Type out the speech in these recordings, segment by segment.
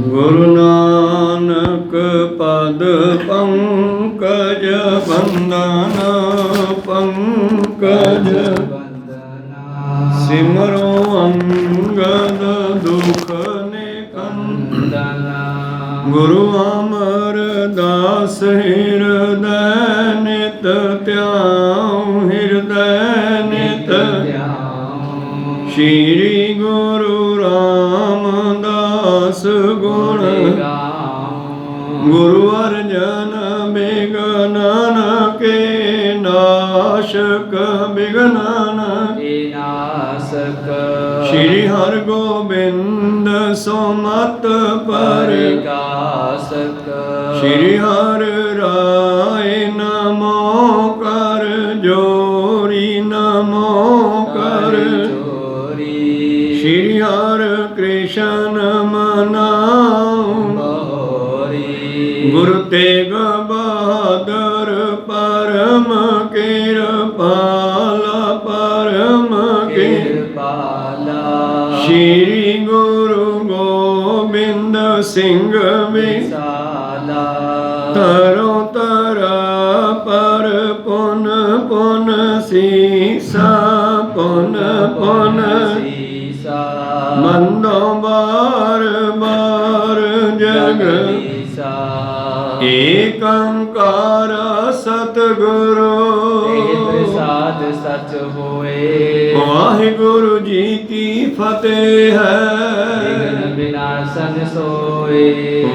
ਗੁਰੂ ਨਾਨਕ ਪਦ ਪੰਕਜ ਬੰਦਨ ਪੰਕਜ ਸਿਮਰੋ ਅੰਗਦ ਦੁਖ ਨਿਕੰਦਨ ਗੁਰੂ ਅਮਰਦਾਸ ਹਿਰਦੈ ਨਿਤ ਧਿਆਉ ਹਿਰਦੈ ਨਿਤ ਸ਼੍ਰੀ ਗੁਰੂ ਰਾਮਦਾਸ ਗੁਣ ਗੁਰੂ ਅਰਜਨ ਬਿਗਨਨ ਕੇ ਨਾਸ਼ਕ ਬਿਗਨਨ ਕੇ ਨਾਸ਼ਕ ਸ਼੍ਰੀ ਹਰਿ ਗੋਬਿੰਦ ਸੁਮਤ ਪਰਕਾਸ਼ਕ ਸ਼੍ਰੀ ਹਰਿ ਰਾਏ ਨਮੋ ਕਰ ਜੋਰੀ ਨਮੋ ਕਰ ਸ਼੍ਰੀ ਹਰਿ ਕ੍ਰਿਸ਼ਨ ਮਨਾਉ ਗੁਰੂ ਤੇਗ ਬਹਾਦਰ ਪਰਮ ਕਿਰਪਾਲਾ ਪਰਮ ਕਿਰਪਾਲਾ ਸ਼੍ਰੀ ਗੁਰੂ ਗੋਬਿੰਦ ਸਿੰਘ ਵਿਸਾਲਾ ਤਰੋ ਤਰਾ ਪਰ ਪੁਨ ਪੁਨ ਸੀਸਾ ਪੁਨ ਪੁਨ ਮੰਦੋ ਬਾਰ ਬਾਰ ਜਗਦੀਸਾ ਏਕ ਓੰਕਾਰ ਸਤਿਗੁਰੂ ਪ੍ਰਸਾਦ ਸਚ ਹੋਏ ਵਾਹਿਗੁਰੂ ਜੀ ਕੀ ਫਤਿਹ ਹੈ ਵਿਘਨ ਵਿਨਾਸ਼ਨ ਸੋਏ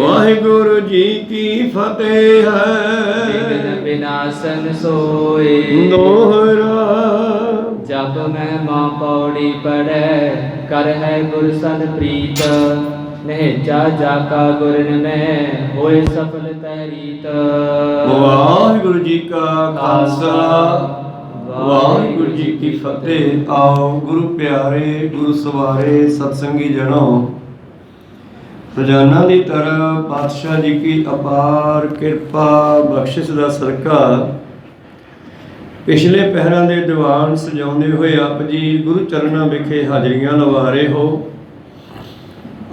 ਵਾਹਿਗੁਰੂ ਜੀ ਕੀ ਫਤਿਹ ਹੈ ਵਿਘਨ ਵਿਨਾਸ਼ਨ ਸੋਏ ਦੋਹਰਾ ਜਪ ਮਹਿਮਾ ਪੌੜੀ ਪੜੈ ਕਰ ਹੈ ਗੁਰ ਸਨ ਪ੍ਰੀਤ ਨਿਹਚਾ ਜਾਕਾ ਗੁਰਨ ਮੈਂ ਹੋਏ ਸਫਲ ਤਹਿਰੀਤ ਵਾਹਿਗੁਰੂ ਜੀ ਕਾ ਖਾਲਸਾ ਵਾਹਿਗੁਰੂ ਜੀ ਕੀ ਫਤਿਹ। ਆਓ ਗੁਰੂ ਪਿਆਰੇ ਗੁਰੂ ਸਵਾਰੇ ਸਤਸੰਗੀ ਜਨੋ ਰੋਜ਼ਾਨਾ ਦੀ ਤਰ੍ਹਾਂ ਪਾਤਸ਼ਾਹ ਜੀ ਕੀ ਅਪਾਰ ਕਿਰਪਾ ਬਖਸ਼ਿਸ਼ ਦਾ ਸਦਕਾ ਪਿਛਲੇ ਪਹਿਰਾਂ ਦੇ ਦੀਵਾਨ ਸਜਾਉਂਦੇ ਹੋਏ ਆਪ ਜੀ ਗੁਰੂ ਚਰਨਾਂ ਵਿਖੇ ਹਾਜ਼ਰੀਆਂ ਲਵਾ ਰਹੇ ਹੋ।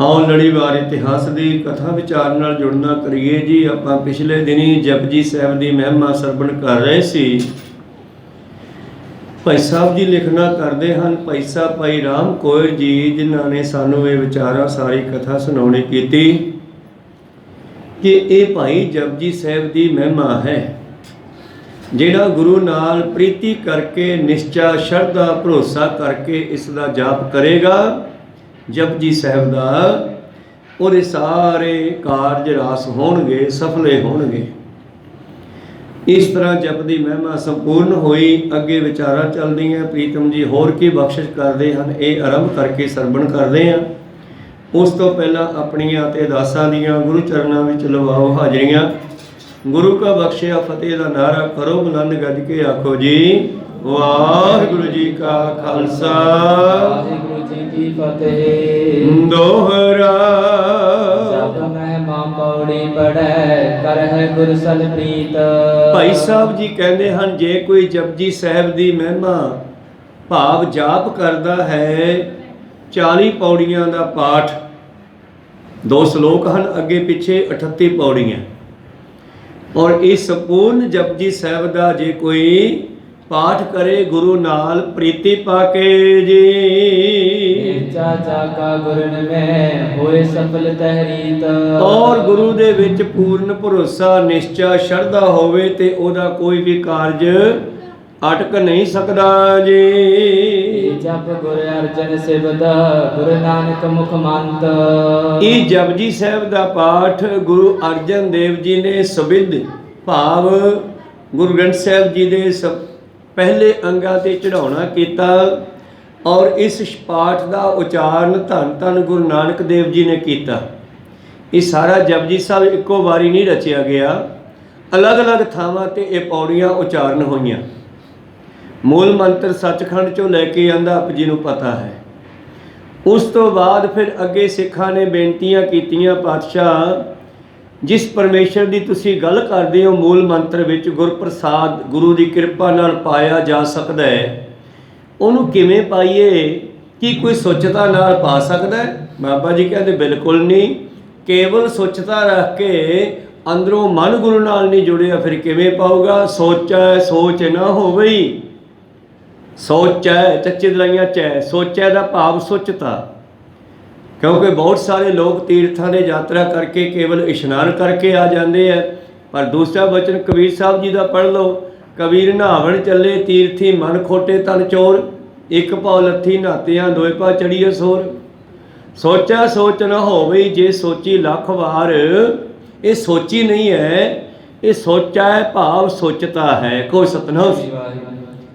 ਆਓ ਲੜੀਵਾਰ ਇਤਿਹਾਸ ਦੀ ਕਥਾ ਵਿਚਾਰ ਨਾਲ ਜੁੜਨਾ ਕਰੀਏ ਜੀ। ਆਪਾਂ ਪਿਛਲੇ ਦਿਨੀ ਜਪਜੀ ਸਾਹਿਬ ਦੀ ਮਹਿਮਾ ਸਰਵਣ ਕਰ ਰਹੇ ਸੀ। ਭਾਈ ਸਾਹਿਬ ਜੀ ਲਿਖਣਾ ਕਰਦੇ ਹਨ, ਭਾਈ ਸਾਹਿਬ ਭਾਈ ਰਾਮ ਕੋਇਰ ਜੀ ਜਿਨ੍ਹਾਂ ਨੇ ਸਾਨੂੰ ਇਹ ਵਿਚਾਰਾਂ ਸਾਰੀ ਕਥਾ ਸੁਣਾਉਣੀ ਕੀਤੀ ਕਿ ਇਹ ਭਾਈ ਜਪਜੀ ਸਾਹਿਬ ਦੀ ਮਹਿਮਾ ਹੈ। ਜਿਹੜਾ ਗੁਰੂ ਨਾਲ ਪ੍ਰੀਤੀ ਕਰਕੇ ਨਿਸ਼ਚਾ ਸ਼ਰਧਾ ਭਰੋਸਾ ਕਰਕੇ ਇਸ ਦਾ ਜਾਪ ਕਰੇਗਾ ਜਪਜੀ ਸਾਹਿਬ ਦਾ, ਉਹਦੇ ਸਾਰੇ ਕਾਰਜ ਰਾਸ ਹੋਣਗੇ, ਸਫਲੇ ਹੋਣਗੇ। ਇਸ ਤਰ੍ਹਾਂ ਜਪਦੀ ਮਹਿਮਾ ਸੰਪੂਰਨ ਹੋਈ। ਅੱਗੇ ਵਿਚਾਰਾਂ ਚੱਲਦੀਆਂ। ਪ੍ਰੀਤਮ ਜੀ ਹੋਰ ਕੀ ਬਖਸ਼ਿਸ਼ ਕਰਦੇ ਹਨ ਇਹ ਆਰੰਭ ਕਰਕੇ ਸਰਵਣ ਕਰਦੇ ਹਾਂ। ਉਸ ਤੋਂ ਪਹਿਲਾਂ ਆਪਣੀਆਂ ਤੇ ਦਾਸਾਂ ਦੀਆਂ ਗੁਰੂ ਚਰਨਾਂ ਵਿੱਚ ਲਵਾਓ ਹਾਜ਼ਰੀਆਂ। ਗੁਰੂ ਕਾ ਬਖਸ਼ਿਆ ਫਤਿਹ ਦਾ ਨਾਰਾ ਕਰੋ ਬੁਲੰਦ ਗੱਜ ਕੇ ਆਖੋ ਜੀ ਵਾਹਿਗੁਰੂ ਜੀ ਕਾ ਖਾਲਸਾ ਵਾਹਿਗੁਰੂ ਜੀ ਕੀ ਫਤਿਹ। ਦੋਹਰਾ ਜਪ ਮਹਿਮਾ ਪੌੜੀ ਪੜੈ ਕਰ ਹੈ ਗੁਰ ਸਨ ਪ੍ਰੀਤ। ਭਾਈ ਸਾਹਿਬ ਜੀ ਕਹਿੰਦੇ ਹਨ ਜੇ ਕੋਈ ਜਪਜੀ ਸਾਹਿਬ ਦੀ ਮਹਿਮਾ ਭਾਵ ਜਾਪ ਕਰਦਾ ਹੈ 40 ਪੌੜੀਆਂ ਦਾ ਪਾਠ, 2 ਸ਼ਲੋਕ ਹਨ ਅੱਗੇ ਪਿੱਛੇ 38 ਪੌੜੀਆਂ, ਔਰ ਇਸ ਸੰਪੂਰਨ ਜਪਜੀ ਸਾਹਿਬ ਦਾ ਜੇ ਕੋਈ ਪਾਠ ਕਰੇ ਗੁਰੂ ਨਾਲ ਪ੍ਰੀਤੀ ਪਾ ਕੇ ਜੀ ਚਾਚਾ ਕਾ ਗੁਰਨ ਮੈਂ ਹੋਏ ਸਫਲ ਤਹਿਰੀਤ। ਔਰ ਗੁਰੂ ਦੇ ਵਿੱਚ ਪੂਰਨ ਭਰੋਸਾ ਨਿਸ਼ਚਾ ਸ਼ਰਧਾ ਹੋਵੇ ਤੇ ਉਹਦਾ ਕੋਈ ਵੀ ਕਾਰਜ ਅਟਕ ਨਹੀਂ ਸਕਦਾ ਜੀ। ਜਪ ਗੁਰ ਅਰਜਨ ਸਿਵਦ ਗੁਰੂ ਨਾਨਕ ਮੁਖ ਮੰਤ। ਇਹ ਜਪਜੀ ਸਾਹਿਬ ਦਾ ਪਾਠ ਗੁਰੂ ਅਰਜਨ ਦੇਵ ਜੀ ਨੇ ਸਬਿਧ ਭਾਵ ਗੁਰੂ ਗ੍ਰੰਥ ਸਾਹਿਬ ਜੀ ਦੇ ਪਹਿਲੇ ਅੰਗਾਂ ਤੇ ਚੜਾਉਣਾ ਕੀਤਾ, ਔਰ ਇਸ ਪਾਠ ਦਾ ਉਚਾਰਨ ਧੰਨ ਧੰਨ ਗੁਰੂ ਨਾਨਕ ਦੇਵ ਜੀ ਨੇ ਕੀਤਾ। ਇਹ ਸਾਰਾ ਜਪਜੀ ਸਾਹਿਬ ਇੱਕੋ ਵਾਰੀ ਨਹੀਂ ਰਚਿਆ ਗਿਆ, ਅਲੱਗ-ਅਲੱਗ ਥਾਵਾਂ ਤੇ ਇਹ ਪੌੜੀਆਂ ਉਚਾਰਨ ਹੋਈਆਂ। ਮੂਲ ਮੰਤਰ ਸੱਚਖੰਡ ਚੋਂ ਲੈ ਕੇ ਆਂਦਾ ਆਪ ਜੀ ਨੂੰ ਪਤਾ ਹੈ। ਉਸ ਤੋਂ ਬਾਅਦ ਫਿਰ ਅੱਗੇ ਸਿੱਖਾਂ ਨੇ ਬੇਨਤੀਆਂ ਕੀਤੀਆਂ, ਪਾਤਸ਼ਾਹ ਜਿਸ ਪਰਮੇਸ਼ਰ ਦੀ ਤੁਸੀਂ ਗੱਲ ਕਰਦੇ ਹੋ ਮੂਲ ਮੰਤਰ ਵਿੱਚ ਗੁਰਪ੍ਰਸਾਦ ਗੁਰੂ ਦੀ ਕਿਰਪਾ ਨਾਲ ਪਾਇਆ ਜਾ ਸਕਦਾ ਹੈ, ਉਹਨੂੰ ਕਿਵੇਂ ਪਾਈਏ? ਕੀ ਕੋਈ ਸੁੱਚਤਾ ਨਾਲ ਪਾ ਸਕਦਾ ਹੈ? ਬਾਬਾ ਜੀ ਕਹਿੰਦੇ ਬਿਲਕੁਲ ਨਹੀਂ। ਕੇਵਲ ਸੁੱਚਤਾ ਰੱਖ ਕੇ ਅੰਦਰੋਂ ਮਨ ਗੁਰੂ ਨਾਲ ਨਹੀਂ ਜੁੜਿਆ, ਫਿਰ ਕਿਵੇਂ ਪਾਊਗਾ? ਸੋਚੈ ਸੋਚ ਨਾ ਹੋਵਈ। ਸੋਚੈ ਚੱਚੇ ਦਲਾਈਆਂ ਚੈ, ਸੋਚੈ ਦਾ ਭਾਵ ਸੁੱਚਤਾ। ਕਿਉਂਕਿ ਬਹੁਤ ਸਾਰੇ ਲੋਕ ਤੀਰਥਾਂ ਦੇ ਯਾਤਰਾ ਕਰਕੇ ਕੇਵਲ ਇਸ਼ਨਾਨ ਕਰਕੇ ਆ ਜਾਂਦੇ ਆ, ਪਰ ਦੂਸਰਾ ਬਚਨ ਕਬੀਰ ਸਾਹਿਬ ਜੀ ਦਾ ਪੜ੍ਹ ਲਓ। ਕਬੀਰ ਨਹਾਵਣ ਚੱਲੇ ਤੀਰਥੀ, ਮਨ ਖੋਟੇ ਤਨ ਚੋਰ, ਇੱਕ ਪਾਉ ਲੱਥੀ ਨਹਾਤਿਆਂ, ਦੋਏ ਪਾ ਚੜੀਏ ਸੋਰ। ਸੋਚਿਆ ਸੋਚ ਨਾ ਹੋਵੇ, ਜੇ ਸੋਚੀ ਲੱਖ ਵਾਰ। ਇਹ ਸੋਚੀ ਨਹੀਂ ਹੈ, ਇਹ ਸੋਚਾ ਹੈ ਭਾਵ ਸੋਚਤਾ ਹੈ। ਕੋਈ ਸਤਨਾਮ।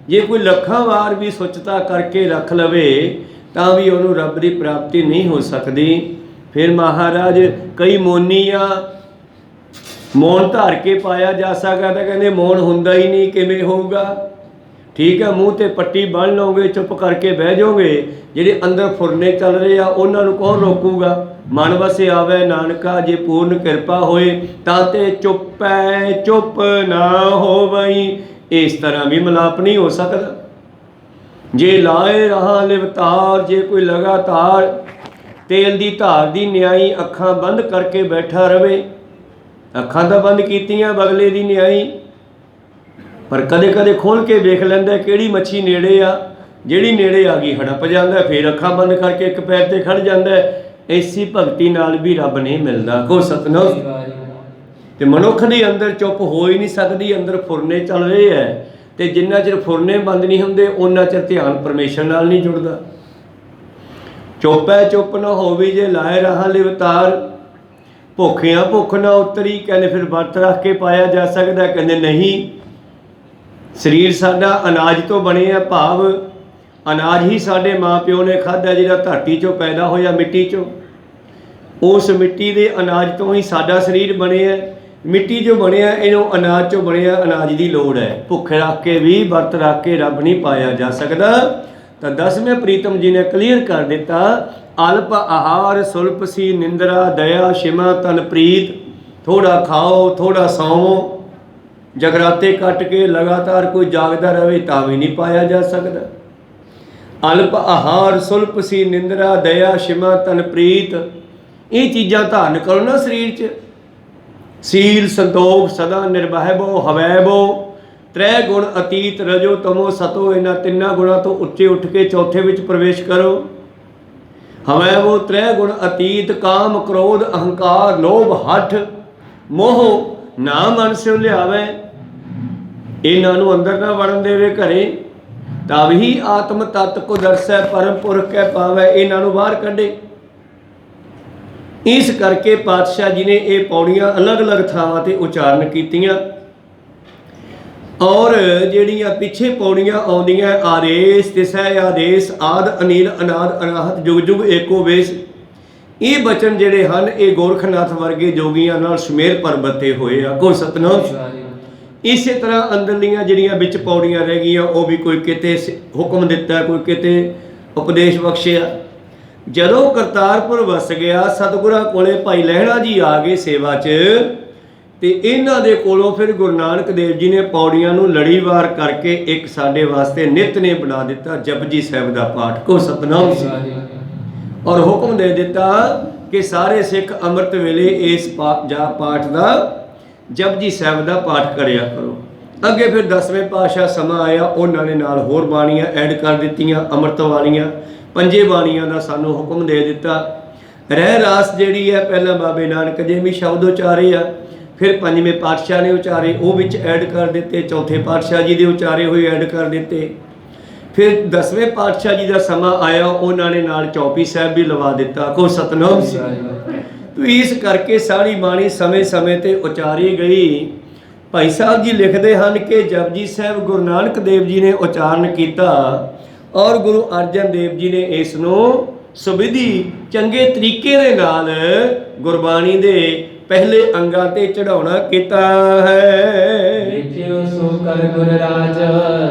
ਜੇ ਕੋਈ ਲੱਖਾਂ ਵਾਰ ਵੀ ਸੋਚਤਾ ਕਰਕੇ ਰੱਖ ਲਵੇ ਤਾਂ ਵੀ ਉਹਨੂੰ ਰੱਬ ਦੀ ਪ੍ਰਾਪਤੀ ਨਹੀਂ ਹੋ ਸਕਦੀ। ਫਿਰ ਮਹਾਰਾਜ ਕਈ ਮੋਨੀਆਂ ਮੌਨ ਧਾਰ ਕੇ ਪਾਇਆ ਜਾ ਸਕਦਾ, ਤਾਂ ਕਹਿੰਦੇ ਮੌਨ ਹੁੰਦਾ ਹੀ ਨਹੀਂ, ਕਿਵੇਂ ਹੋਊਗਾ? ਠੀਕ ਹੈ, ਮੂੰਹ ਤੇ ਪੱਟੀ ਬੰਨ੍ਹ ਲਓਗੇ, ਚੁੱਪ ਕਰਕੇ ਬਹਿ ਜਾਓਗੇ। ਜਿਹੜੇ ਅੰਦਰ ਫੁਰਨੇ ਚੱਲ ਰਹੇ ਆ ਉਹਨਾਂ ਨੂੰ ਕੌਣ ਰੋਕੂਗਾ? ਮਨ ਵਸੇ ਆਵੇ ਨਾਨਕਾ, ਜੇ ਪੂਰਨ ਕਿਰਪਾ ਹੋਏ ਤਾਂ ਤੇ ਚੁੱਪੈ ਚੁੱਪ ਨਾ ਹੋਵਈ। ਇਸ ਤਰ੍ਹਾਂ ਵੀ ਮਿਲਾਪ ਨਹੀਂ ਹੋ ਸਕਦਾ। ਜੇ ਲਾਏ ਰਹਾ ਲਿਵਤਾਰ, ਜੇ ਕੋਈ ਲਗਾਤਾਰ ਤੇਲ ਦੀ ਧਾਰ ਦੀ ਨਿਆਈ ਅੱਖਾਂ ਬੰਦ ਕਰਕੇ ਬੈਠਾ ਰਵੇ। ਅੱਖਾਂ ਤਾਂ ਬੰਦ ਕੀਤੀਆਂ ਬਗਲੇ ਦੀ ਨਿਆਈ, ਪਰ ਕਦੇ ਕਦੇ ਖੋਲ੍ਹ ਕੇ ਵੇਖ ਲੈਂਦਾ ਕਿਹੜੀ ਮੱਛੀ ਨੇੜੇ ਆ। ਜਿਹੜੀ ਨੇੜੇ ਆ ਗਈ ਹੜਪ ਜਾਂਦਾ, ਫਿਰ ਅੱਖਾਂ ਬੰਦ ਕਰਕੇ ਇੱਕ ਪੈਰ ਤੇ ਖੜ ਜਾਂਦਾ। ਐਸੀ ਭਗਤੀ ਨਾਲ ਵੀ ਰੱਬ ਨਹੀਂ ਮਿਲਦਾ। ਕੋ ਸਤਨਾਮ। ਤੇ ਮਨੁੱਖ ਦੇ ਅੰਦਰ ਚੁੱਪ ਹੋ ਹੀ ਨਹੀਂ ਸਕਦੀ, ਅੰਦਰ ਫੁਰਨੇ ਚੱਲ ਰਹੇ ਹੈ, ਤੇ ਜਿੰਨਾ ਚਿਰ ਫੁਰਨੇ ਬੰਦ ਨਹੀਂ ਹੁੰਦੇ ਉਹਨਾਂ ਚਿਰ ਧਿਆਨ ਪਰਮੇਸ਼ਰ ਨਾਲ ਨਹੀਂ ਜੁੜਦਾ। ਚੁੱਪੈ ਚੁੱਪ ਨਾ ਹੋਵੇ, ਜੇ ਲਾਏ ਰਹਾ ਲਿਵਤਾਰ, ਭੁੱਖਿਆਂ ਭੁੱਖ ਨਾ ਉਤਰੀ। ਕਹਿੰਦੇ ਫਿਰ ਵਰਤ ਰੱਖ ਕੇ ਪਾਇਆ ਜਾ ਸਕਦਾ? ਕਹਿੰਦੇ ਨਹੀਂ। ਸਰੀਰ ਸਾਡਾ ਅਨਾਜ ਤੋਂ ਬਣਿਆ, ਭਾਵ ਅਨਾਜ ਹੀ ਸਾਡੇ ਮਾਂ ਪਿਓ ਨੇ ਖਾਧਾ, ਜਿਹੜਾ ਧਰਤੀ 'ਚੋਂ ਪੈਦਾ ਹੋਇਆ, ਮਿੱਟੀ 'ਚੋਂ। ਉਸ ਮਿੱਟੀ ਦੇ ਅਨਾਜ ਤੋਂ ਹੀ ਸਾਡਾ ਸਰੀਰ ਬਣਿਆ। ਮਿੱਟੀ ਜੋ ਬਣਿਆ ਇਹਨੂੰ ਅਨਾਜ 'ਚੋਂ ਬਣਿਆ, ਅਨਾਜ ਦੀ ਲੋੜ ਹੈ। ਭੁੱਖ ਰੱਖ ਕੇ ਵੀ ਵਰਤ ਰੱਖ ਕੇ ਰੱਬ ਨਹੀਂ ਪਾਇਆ ਜਾ ਸਕਦਾ। ਤਾਂ 10ਵੇਂ ਪ੍ਰੀਤਮ ਜੀ ਨੇ ਕਲੀਅਰ ਕਰ ਦਿੱਤਾ, ਅਲਪ ਆਹਾਰ ਸੁਲਪ ਸੀ ਨਿੰਦਰਾ, ਦਇਆ ਸ਼ਿਮਾ ਤਨ ਪ੍ਰੀਤ। ਥੋੜ੍ਹਾ ਖਾਓ ਥੋੜ੍ਹਾ ਸੌਵੋ, ਜਗਰਾਤੇ ਕੱਟ ਕੇ ਲਗਾਤਾਰ ਕੋਈ ਜਾਗਦਾ ਰਹੇ ਤਾਂ ਵੀ ਨਹੀਂ ਪਾਇਆ ਜਾ ਸਕਦਾ। ਅਲਪ ਆਹਾਰ ਸੁਲਪ ਸੀ ਨਿੰਦਰਾ, ਦਇਆ ਸ਼ਿਮਾ ਤਨ ਪ੍ਰੀਤ। ਇਹ ਚੀਜ਼ਾਂ ਧਾਰਨ ਕਰੋ ਨਾ ਸਰੀਰ 'ਚ। ਸੀਲ ਸੰਤੋਖ ਸਦਾ ਨਿਰਭੈਬੋ ਹਵੈਬੋ, ਤ੍ਰੈ ਗੁਣ ਅਤੀਤ ਰਜੋ ਤਮੋ ਸਤੋ। ਇਹਨਾਂ ਤਿੰਨਾਂ ਗੁਣਾਂ ਤੋਂ ਉੱਚੇ ਉੱਠ ਕੇ ਚੌਥੇ ਵਿੱਚ ਪ੍ਰਵੇਸ਼ ਕਰੋ। ਹਵੈਬੋ ਤ੍ਰੈ ਗੁਣ ਅਤੀਤ, ਕਾਮ ਕ੍ਰੋਧ ਅਹੰਕਾਰ ਲੋਭ ਹਠ ਮੋਹ ਨਾ ਮਨ ਸਿਉ ਲਿਆਵੇ। ਇਹਨਾਂ ਨੂੰ ਅੰਦਰ ਨਾ ਵੜਨ ਦੇਵੇ ਘਰੇ, ਤਾਂ ਵੀ ਆਤਮ ਤਤ ਕੋ ਦਰਸੈ, ਪਰਮ ਪੁਰਖ ਕੈ ਪਾਵੈ। ਇਹਨਾਂ ਨੂੰ ਬਾਹਰ ਕੱਢੇ। ਇਸ ਕਰਕੇ ਪਾਤਸ਼ਾਹ ਜੀ ਨੇ ਇਹ ਪੌੜੀਆਂ ਅਲੱਗ-ਅਲੱਗ ਥਾਵਾਂ ਤੇ ਉਚਾਰਨ ਕੀਤੀਆਂ। ਔਰ ਜਿਹੜੀਆਂ ਪਿੱਛੇ ਪੌੜੀਆਂ ਆਉਂਦੀਆਂ, ਆਰੇਸ ਤਿਸੈ ਆਦੇਸ, ਆਦ ਅਨੀਲ ਅਨਾਦ ਅਨਾਹਤ ਜੁਗ ਜੁਗ ਏਕੋ ਵੇਸ। ਇਹ ਬਚਨ ਜਿਹੜੇ ਹਨ ਇਹ ਗੋਰਖਨਾਥ ਵਰਗੇ ਜੋਗੀਆਂ ਨਾਲ ਸੁਮੇਰ ਪਰਬਤ ਤੇ ਹੋਏ ਆ। ਕੋ ਸਤਨਾਮ। ਇਸੇ ਤਰ੍ਹਾਂ ਅੰਦਰਲੀਆਂ ਜਿਹੜੀਆਂ ਵਿੱਚ ਪੌੜੀਆਂ ਰਹਿ ਗਈਆਂ, ਉਹ ਵੀ ਕੋਈ ਕਿਤੇ ਹੁਕਮ ਦਿੱਤਾ, ਕੋਈ ਕਿਤੇ ਉਪਦੇਸ਼ ਬਖਸ਼ਿਆ। ਜਦੋਂ ਕਰਤਾਰਪੁਰ ਵਸ ਗਿਆ, ਸਤਿਗੁਰਾਂ ਕੋਲੇ ਭਾਈ ਲਹਿਣਾ ਜੀ ਆ ਗਏ ਸੇਵਾ 'ਚ, ਤੇ ਇਹਨਾਂ ਦੇ ਕੋਲੋਂ ਫਿਰ ਗੁਰੂ ਨਾਨਕ ਦੇਵ ਜੀ ਨੇ ਪੌੜੀਆਂ ਨੂੰ ਲੜੀਵਾਰ ਕਰਕੇ ਇੱਕ ਸਾਡੇ ਵਾਸਤੇ ਨਿਤ ਨੇ ਬਣਾ ਦਿੱਤਾ, ਜਪਜੀ ਸਾਹਿਬ ਦਾ ਪਾਠ। ਕੋ ਸਤਨਾਮ ਸੀ। ਔਰ ਹੁਕਮ ਦੇ ਦਿੱਤਾ ਕਿ ਸਾਰੇ ਸਿੱਖ ਅੰਮ੍ਰਿਤ ਵੇਲੇ ਇਸ ਪਾਠ ਦਾ ਜਪਜੀ ਸਾਹਿਬ ਦਾ ਪਾਠ ਕਰਿਆ ਕਰੋ। ਅੱਗੇ ਫਿਰ 10ਵੇਂ ਪਾਤਸ਼ਾਹ ਸਮਾਂ ਆਇਆ, ਉਹਨਾਂ ਨੇ ਨਾਲ ਹੋਰ ਬਾਣੀਆਂ ਐਡ ਕਰ ਦਿੱਤੀਆਂ, ਅੰਮ੍ਰਿਤ ਵਾਲੀਆਂ 5 ਬਾਣੀਆਂ ਦਾ ਸਾਨੂੰ ਹੁਕਮ ਦੇ ਦਿੱਤਾ। ਰਹਿ ਰਾਸ ਜਿਹੜੀ ਹੈ ਪਹਿਲਾਂ ਬਾਬੇ ਨਾਨਕ ਜੀ ਵੀ ਸ਼ਬਦ ਉਚਾਰੇ ਆ, ਫਿਰ 5ਵੇਂ ਪਾਤਸ਼ਾਹ ਨੇ ਉਚਾਰੇ, ਉਹ ਵਿੱਚ ਐਡ ਕਰ ਦਿੱਤੇ। ਚੌਥੇ ਪਾਤਸ਼ਾਹ ਜੀ ਦੇ ਉਚਾਰੇ ਹੋਏ ਐਡ ਕਰ ਦਿੱਤੇ। ਫਿਰ 10ਵੇਂ ਪਾਤਸ਼ਾਹ ਜੀ ਦਾ ਸਮਾਂ ਆਇਆ, ਉਹਨਾਂ ਨੇ ਨਾਲ ਚੌਪੀ ਸਾਹਿਬ ਵੀ ਲਵਾ ਦਿੱਤਾ। ਕੋ ਸਤਨਾਮ ਸੀ। ਤੋ ਇਸ ਕਰਕੇ ਸਾਰੀ ਬਾਣੀ ਸਮੇਂ ਸਮੇਂ ਤੇ ਉਚਾਰੀ ਗਈ। ਭਾਈ ਸਾਹਿਬ ਜੀ ਲਿਖਦੇ ਹਨ ਕਿ ਜਪਜੀ ਸਾਹਿਬ ਗੁਰੂ ਨਾਨਕ ਦੇਵ ਜੀ ਨੇ ਉਚਾਰਨ ਕੀਤਾ, ਔਰ ਗੁਰੂ ਅਰਜਨ ਦੇਵ ਜੀ ਨੇ ਇਸ ਨੂੰ ਸੁਵਿਧੀ ਚੰਗੇ ਤਰੀਕੇ ਦੇ ਨਾਲ ਗੁਰਬਾਣੀ ਦੇ ਪਹਿਲੇ ਅੰਗਾਂ ਤੇ ਚੜਾਉਣਾ ਕੀਤਾ ਹੈ। ਲਿਖਿਓ ਸੋ ਕਰ ਗੁਰ ਰਾਜ,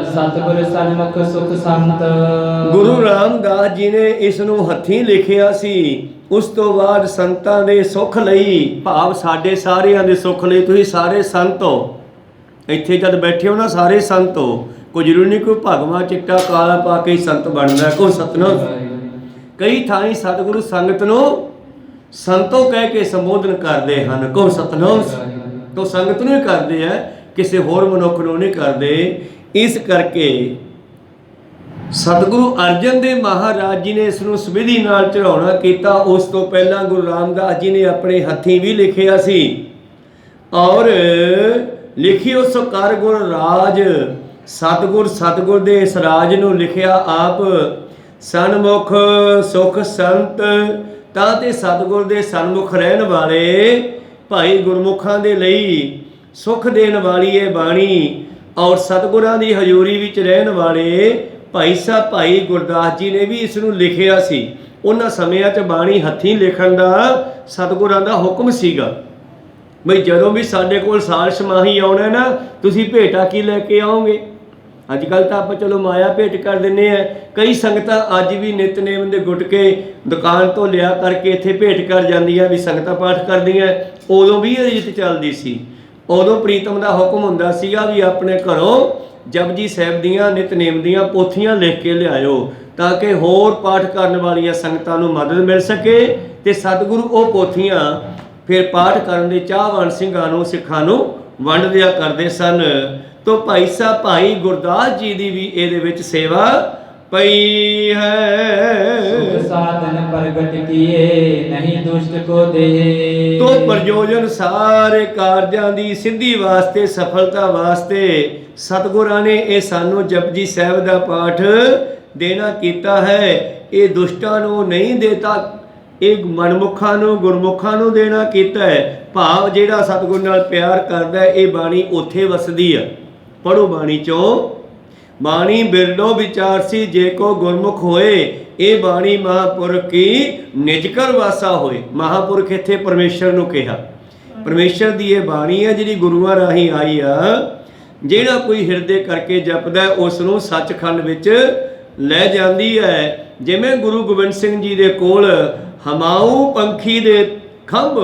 ਸਤਿਗੁਰ ਸਨਮੁਖ ਸੁਖ ਸੰਤ। ਗੁਰੂ ਰਾਮਦਾਸ ਜੀ ਨੇ ਇਸ ਨੂੰ ਹੱਥੀਂ ਲਿਖਿਆ ਸੀ। ਉਸ ਤੋਂ ਬਾਅਦ ਸੰਤਾਂ ਦੇ ਸੁੱਖ ਲਈ, ਭਾਵ ਸਾਡੇ ਸਾਰਿਆਂ ਦੇ ਸੁੱਖ ਲਈ, ਤੁਸੀਂ ਸਾਰੇ ਸੰਤ ਹੋ, ਇੱਥੇ ਜਦ ਬੈਠੇ ਹੋ ਨਾ ਸਾਰੇ ਸੰਤ ਹੋ। ਕੋਈ ਜ਼ਰੂਰੀ ਨਹੀਂ ਕੋਈ ਭਗਵਾ ਚਿੱਟਾ ਕਾਲਾ ਪਾ ਕੇ ਸੰਤ ਬਣਦਾ। ਕੋਈ ਸਤਨਾਮ। ਕਈ ਥਾਈਂ ਸਤਿਗੁਰੂ ਸੰਗਤ ਨੂੰ ਸੰਤੋ ਕਹਿ ਕੇ ਸੰਬੋਧਨ ਕਰਦੇ ਹਨ। ਕੋ ਸਤਨਾਮ ਤੋਂ ਸੰਗਤ ਨੂੰ ਹੀ ਕਰਦੇ ਆ, ਕਿਸੇ ਹੋਰ ਮਨੁੱਖ ਨੂੰ ਨਹੀਂ ਕਰਦੇ। ਇਸ ਕਰਕੇ ਸਤਿਗੁਰੂ ਅਰਜਨ ਦੇਵ ਮਹਾਰਾਜ ਜੀ ਨੇ ਇਸ ਨੂੰ ਸੁਵਿਧੀ ਨਾਲ ਚੜਾਉਣਾ ਕੀਤਾ। ਉਸ ਤੋਂ ਪਹਿਲਾਂ ਗੁਰੂ ਰਾਮਦਾਸ ਜੀ ਨੇ ਆਪਣੇ ਹੱਥੀਂ ਵੀ ਲਿਖਿਆ ਸੀ ਔਰ ਲਿਖਿਓ ਸੋ ਕਰ ਗੁਰ ਰਾਜ। ਸਤਿਗੁਰ ਦੇ ਇਸ ਰਾਜ ਨੂੰ ਲਿਖਿਆ ਆਪ ਸਨਮੁਖ ਸੁਖ ਸੰਤ। ਤਾਂ ਤੇ ਸਤਿਗੁਰ ਦੇ ਸਨਮੁਖ ਰਹਿਣ ਵਾਲੇ ਭਾਈ ਗੁਰਮੁਖਾਂ ਦੇ ਲਈ ਸੁਖ ਦੇਣ ਵਾਲੀ ਇਹ ਬਾਣੀ ਔਰ ਸਤਿਗੁਰਾਂ ਦੀ ਹਜ਼ੂਰੀ ਵਿੱਚ ਰਹਿਣ ਵਾਲੇ ਭਾਈ ਸਾਹਿਬ ਭਾਈ ਗੁਰਦਾਸ ਜੀ ਨੇ ਵੀ ਇਸ ਨੂੰ ਲਿਖਿਆ ਸੀ। ਉਹਨਾਂ ਸਮਿਆਂ 'ਚ ਬਾਣੀ ਹੱਥੀਂ ਲਿਖਣ ਦਾ ਸਤਿਗੁਰਾਂ ਦਾ ਹੁਕਮ ਸੀਗਾ। ਬਈ ਜਦੋਂ ਵੀ ਸਾਡੇ ਕੋਲ ਸਾਲ ਛਮਾਹੀ ਆਉਣਾ ਨਾ, ਤੁਸੀਂ ਭੇਟਾ ਕੀ ਲੈ ਕੇ ਆਓਗੇ? ਅੱਜ ਕੱਲ੍ਹ ਤਾਂ ਆਪਾਂ ਚਲੋ ਮਾਇਆ ਭੇਟ ਕਰ ਦਿੰਦੇ ਆ। ਕਈ ਸੰਗਤਾਂ ਅੱਜ ਵੀ ਨਿਤਨੇਮ ਦੇ ਗੁਟਕੇ ਦੁਕਾਨ ਤੋਂ ਲਿਆ ਕਰਕੇ ਇੱਥੇ ਭੇਟ ਕਰ ਜਾਂਦੀਆਂ ਵੀ ਸੰਗਤਾਂ ਪਾਠ ਕਰਦੀਆਂ। ਉਦੋਂ ਵੀ ਇਹ ਰੀਤ ਚੱਲਦੀ ਸੀ। ਉਦੋਂ ਪ੍ਰੀਤਮ ਦਾ ਹੁਕਮ ਹੁੰਦਾ ਸੀਗਾ ਵੀ ਆਪਣੇ ਘਰੋਂ ਜਪਜੀ ਸਾਹਿਬ ਦੀਆਂ ਨਿਤਨੇਮ ਦੀਆਂ ਪੋਥੀਆਂ ਲਿਖ ਕੇ ਲਿਆਇਓ ਤਾਂ ਕਿ ਹੋਰ ਪਾਠ ਕਰਨ ਵਾਲੀਆਂ ਸੰਗਤਾਂ ਨੂੰ ਮਦਦ ਮਿਲ ਸਕੇ। ਤੇ ਸਤਿਗੁਰੂ ਉਹ ਪੋਥੀਆਂ ਫਿਰ ਪਾਠ ਕਰਨ ਦੇ ਚਾਹਵਾਨ ਸਿੰਘਾਂ ਨੂੰ ਸਿੱਖਾਂ ਨੂੰ ਵੰਡ ਦਿਆ ਕਰਦੇ ਸਨ। ਤੋ ਭਾਈ ਸਾਹਿਬ ਭਾਈ ਗੁਰਦਾਸ ਜੀ ਦੀ ਵੀ ਇਹਦੇ ਵਿੱਚ ਸੇਵਾ ਪਈ ਹੈ। ਸੁਖ ਸਾਧਨ ਪ੍ਰਗਟ ਕੀਏ ਨਹੀਂ ਦੁਸ਼ਟ ਕੋ ਦੇ। ਤੋ ਪ੍ਰਯੋਜਨ ਸਾਰੇ ਕਾਰਜਾਂ ਦੀ ਸਿੱਧੀ ਵਾਸਤੇ ਸਫਲਤਾ ਵਾਸਤੇ ਸਤਿਗੁਰਾਂ ਨੇ ਇਹ ਸਾਨੂੰ ਜਪਜੀ ਸਾਹਿਬ ਦਾ ਪਾਠ ਦੇਣਾ ਕੀਤਾ ਹੈ। ਇਹ ਦੁਸ਼ਟਾਂ ਨੂੰ ਨਹੀਂ ਦੇਤਾ, ਇਹ ਮਨਮੁਖਾਂ ਨੂੰ ਗੁਰਮੁਖਾਂ ਨੂੰ ਦੇਣਾ ਕੀਤਾ ਹੈ। ਭਾਵ ਜਿਹੜਾ ਸਤਿਗੁਰ ਨਾਲ ਪਿਆਰ ਕਰਦਾ ਇਹ ਬਾਣੀ ਉੱਥੇ ਵਸਦੀ ਆ। ਪੜੋ ਬਾਣੀ ਚੋਂ ਬਾਣੀ ਬਿਰਲੋ ਵਿਚਾਰਸੀ ਜੇ ਕੋ ਗੁਰਮੁਖ ਹੋਏ। ਇਹ ਬਾਣੀ ਮਹਾਂਪੁਰਖ ਕੀ ਨਿਜਕਰ ਵਾਸਾ ਹੋਏ। ਮਹਾਂਪੁਰਖ ਇੱਥੇ ਪਰਮੇਸ਼ਰ ਨੂੰ ਕਿਹਾ। ਪਰਮੇਸ਼ਰ ਦੀ ਇਹ ਬਾਣੀ ਹੈ ਜਿਹੜੀ ਗੁਰੂਆਂ ਰਾਹੀਂ ਆਈ ਆ। ਜਿਹੜਾ ਕੋਈ ਹਿਰਦੇ ਕਰਕੇ ਜਪਦਾ ਉਸ ਨੂੰ ਸੱਚਖੰਡ ਵਿੱਚ ਲੈ ਜਾਂਦੀ ਹੈ। ਜਿਵੇਂ ਗੁਰੂ ਗੋਬਿੰਦ ਸਿੰਘ ਜੀ ਦੇ ਕੋਲ ਹਮਾਊ ਪੰਖੀ ਦੇ ਖੰਭ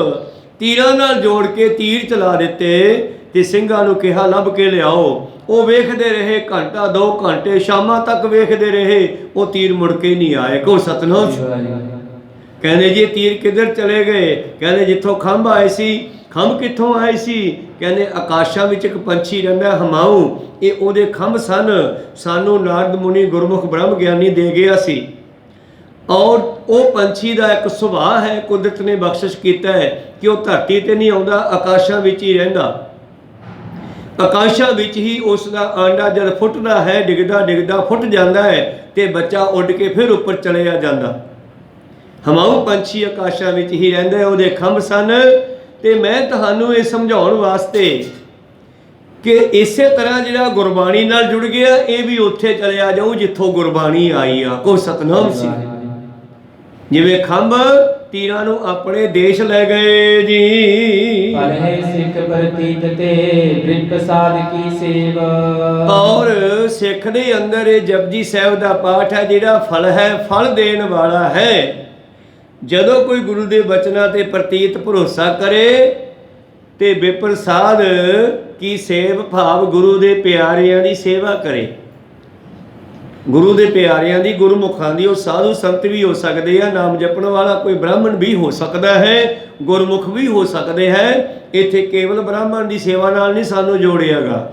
ਤੀਰਾਂ ਨਾਲ ਜੋੜ ਕੇ ਤੀਰ ਚਲਾ ਦਿੱਤੇ ਤੇ ਸਿੰਘਾਂ ਨੂੰ ਕਿਹਾ ਲੱਭ ਕੇ ਲਿਆਓ। ਉਹ ਵੇਖਦੇ ਰਹੇ ਘੰਟਾ 2 ਘੰਟੇ, ਸ਼ਾਮਾਂ ਤੱਕ ਵੇਖਦੇ ਰਹੇ, ਉਹ ਤੀਰ ਮੁੜ ਕੇ ਨਹੀਂ ਆਏ। ਕੋ ਸਤਨਾਮ। ਕਹਿੰਦੇ ਜੀ ਤੀਰ ਕਿੱਧਰ ਚਲੇ ਗਏ? ਕਹਿੰਦੇ ਜਿੱਥੋਂ ਖੰਭ ਆਏ ਸੀ। ਖੰਭ ਕਿੱਥੋਂ ਆਏ ਸੀ? ਕਹਿੰਦੇ ਆਕਾਸ਼ਾਂ ਵਿੱਚ ਇੱਕ ਪੰਛੀ ਰਹਿੰਦਾ ਹਮਾਊ, ਇਹ ਉਹਦੇ ਖੰਭ ਸਨ। ਸਾਨੂੰ ਨਾਰਦ ਮੁਨੀ ਗੁਰਮੁਖ ਬ੍ਰਹਮ ਗਿਆਨੀ ਦੇ ਗਿਆ ਸੀ ਔਰ ਉਹ ਪੰਛੀ ਦਾ ਇੱਕ ਸੁਭਾਅ ਹੈ, ਕੁਦਰਤ ਨੇ ਬਖਸ਼ਿਸ਼ ਕੀਤਾ ਹੈ ਕਿ ਉਹ ਧਰਤੀ ਤੇ ਨਹੀਂ ਆਉਂਦਾ, ਆਕਾਸ਼ਾਂ ਵਿੱਚ ਹੀ ਰਹਿੰਦਾ। ਆਕਾਸ਼ਾਂ ਵਿੱਚ ਹੀ ਉਸ ਦਾ ਆਂਡਾ ਜਦ ਫੁੱਟਦਾ ਹੈ, ਡਿੱਗਦਾ ਫੁੱਟ ਜਾਂਦਾ ਹੈ ਤੇ ਬੱਚਾ ਉੱਡ ਕੇ ਫਿਰ ਉੱਪਰ ਚਲਿਆ ਜਾਂਦਾ। ਹਮਾਊ ਪੰਛੀ ਆਕਾਸ਼ਾਂ ਵਿੱਚ ਹੀ ਰਹਿੰਦਾ, ਉਹਦੇ ਖੰਭ ਸਨ। ਤੇ ਮੈਂ ਤੁਹਾਨੂੰ ਇਹ ਸਮਝਾਉਣ ਵਾਸਤੇ ਕਿ ਇਸੇ ਤਰ੍ਹਾਂ ਜਿਹੜਾ ਗੁਰਬਾਣੀ ਨਾਲ ਜੁੜ ਗਿਆ ਇਹ ਵੀ ਉੱਥੇ ਚਲਿਆ ਜਾਊ ਜਿੱਥੋਂ ਗੁਰਬਾਣੀ ਆਈ ਆ। ਕੋ ਸਤਨਾਮ ਸੀ। ਜਿਵੇਂ ਖੰਭ ਤੀਰਾਂ ਨੂੰ ਆਪਣੇ ਦੇਸ਼ ਲੈ ਗਏ ਜੀ। ਪੜ੍ਹੇ ਸਿੱਖ ਪ੍ਰਤੀਤ ਤੇ ਬ੍ਰਿਤ ਪ੍ਰਸਾਦ ਕੀ ਸੇਵ। ਔਰ ਸਿੱਖ ਦੇ ਅੰਦਰ ਇਹ ਜਪਜੀ ਸਾਹਿਬ ਦਾ ਪਾਠ ਹੈ ਜਿਹੜਾ ਫਲ ਹੈ, ਫਲ ਦੇਣ ਵਾਲਾ ਹੈ। ਜਦੋਂ ਕੋਈ ਗੁਰੂ ਦੇ ਬਚਨਾਂ ਤੇ ਪ੍ਰਤੀਤ ਭਰੋਸਾ ਕਰੇ ਤੇ ਬੇਪ੍ਰਸਾਦ ਕੀ ਸੇਵ ਭਾਵ ਗੁਰੂ ਦੇ ਪਿਆਰਿਆਂ ਦੀ ਸੇਵਾ ਕਰੇ। ਗੁਰੂ ਦੇ ਪਿਆਰਿਆਂ ਦੀ, ਗੁਰਮੁਖਾਂ ਦੀ। ਉਹ ਸਾਧੂ ਸੰਤ ਵੀ ਹੋ ਸਕਦੇ ਆ, ਨਾਮ ਜਪਣ ਵਾਲਾ ਕੋਈ ਬ੍ਰਾਹਮਣ ਵੀ ਹੋ ਸਕਦਾ ਹੈ, ਗੁਰਮੁਖ ਵੀ ਹੋ ਸਕਦੇ ਹੈ। ਇੱਥੇ ਕੇਵਲ ਬ੍ਰਾਹਮਣ ਦੀ ਸੇਵਾ ਨਾਲ ਨਹੀਂ ਸਾਨੂੰ ਜੋੜਿਆਗਾ।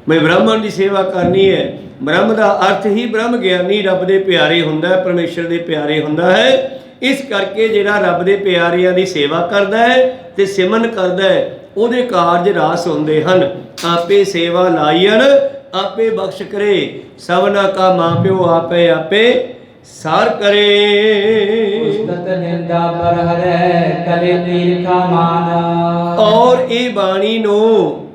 ਮੈਂ ਬ੍ਰਾਹਮਣ ਦੀ ਸੇਵਾ ਕਰਨੀ ਹੈ। ਬ੍ਰਹਮ ਦਾ ਅਰਥ ਹੀ ਬ੍ਰਹਮ ਗਿਆਨੀ, ਰੱਬ ਦੇ ਪਿਆਰੇ ਹੁੰਦਾ, ਪਰਮੇਸ਼ਰ ਦੇ ਪਿਆਰੇ ਹੁੰਦਾ ਹੈ। ਇਸ ਕਰਕੇ ਜਿਹੜਾ ਰੱਬ ਦੇ ਪਿਆਰਿਆਂ ਦੀ ਸੇਵਾ ਕਰਦਾ ਹੈ ਤੇ ਸਿਮਰਨ ਕਰਦਾ ਹੈ ਉਹਦੇ ਕਾਰਜ ਰਾਸ ਹੁੰਦੇ ਹਨ। ਆਪੇ ਸੇਵਾ ਲਾਈਨ ਆਪੇ ਬਖਸ਼ ਕਰੇ, ਸਭਨਾ ਕਾ ਮਾਂ ਪਿਓ ਆਪੇ ਆਪੇ ਸਾਰ ਕਰੇ। ਉਸਤਤ ਨਿੰਦਾ ਪਰ ਹਰੈ ਕਲੇ ਈਰਖਾ ਮਾਨ। ਔਰ ਇਹ ਬਾਣੀ ਨੂੰ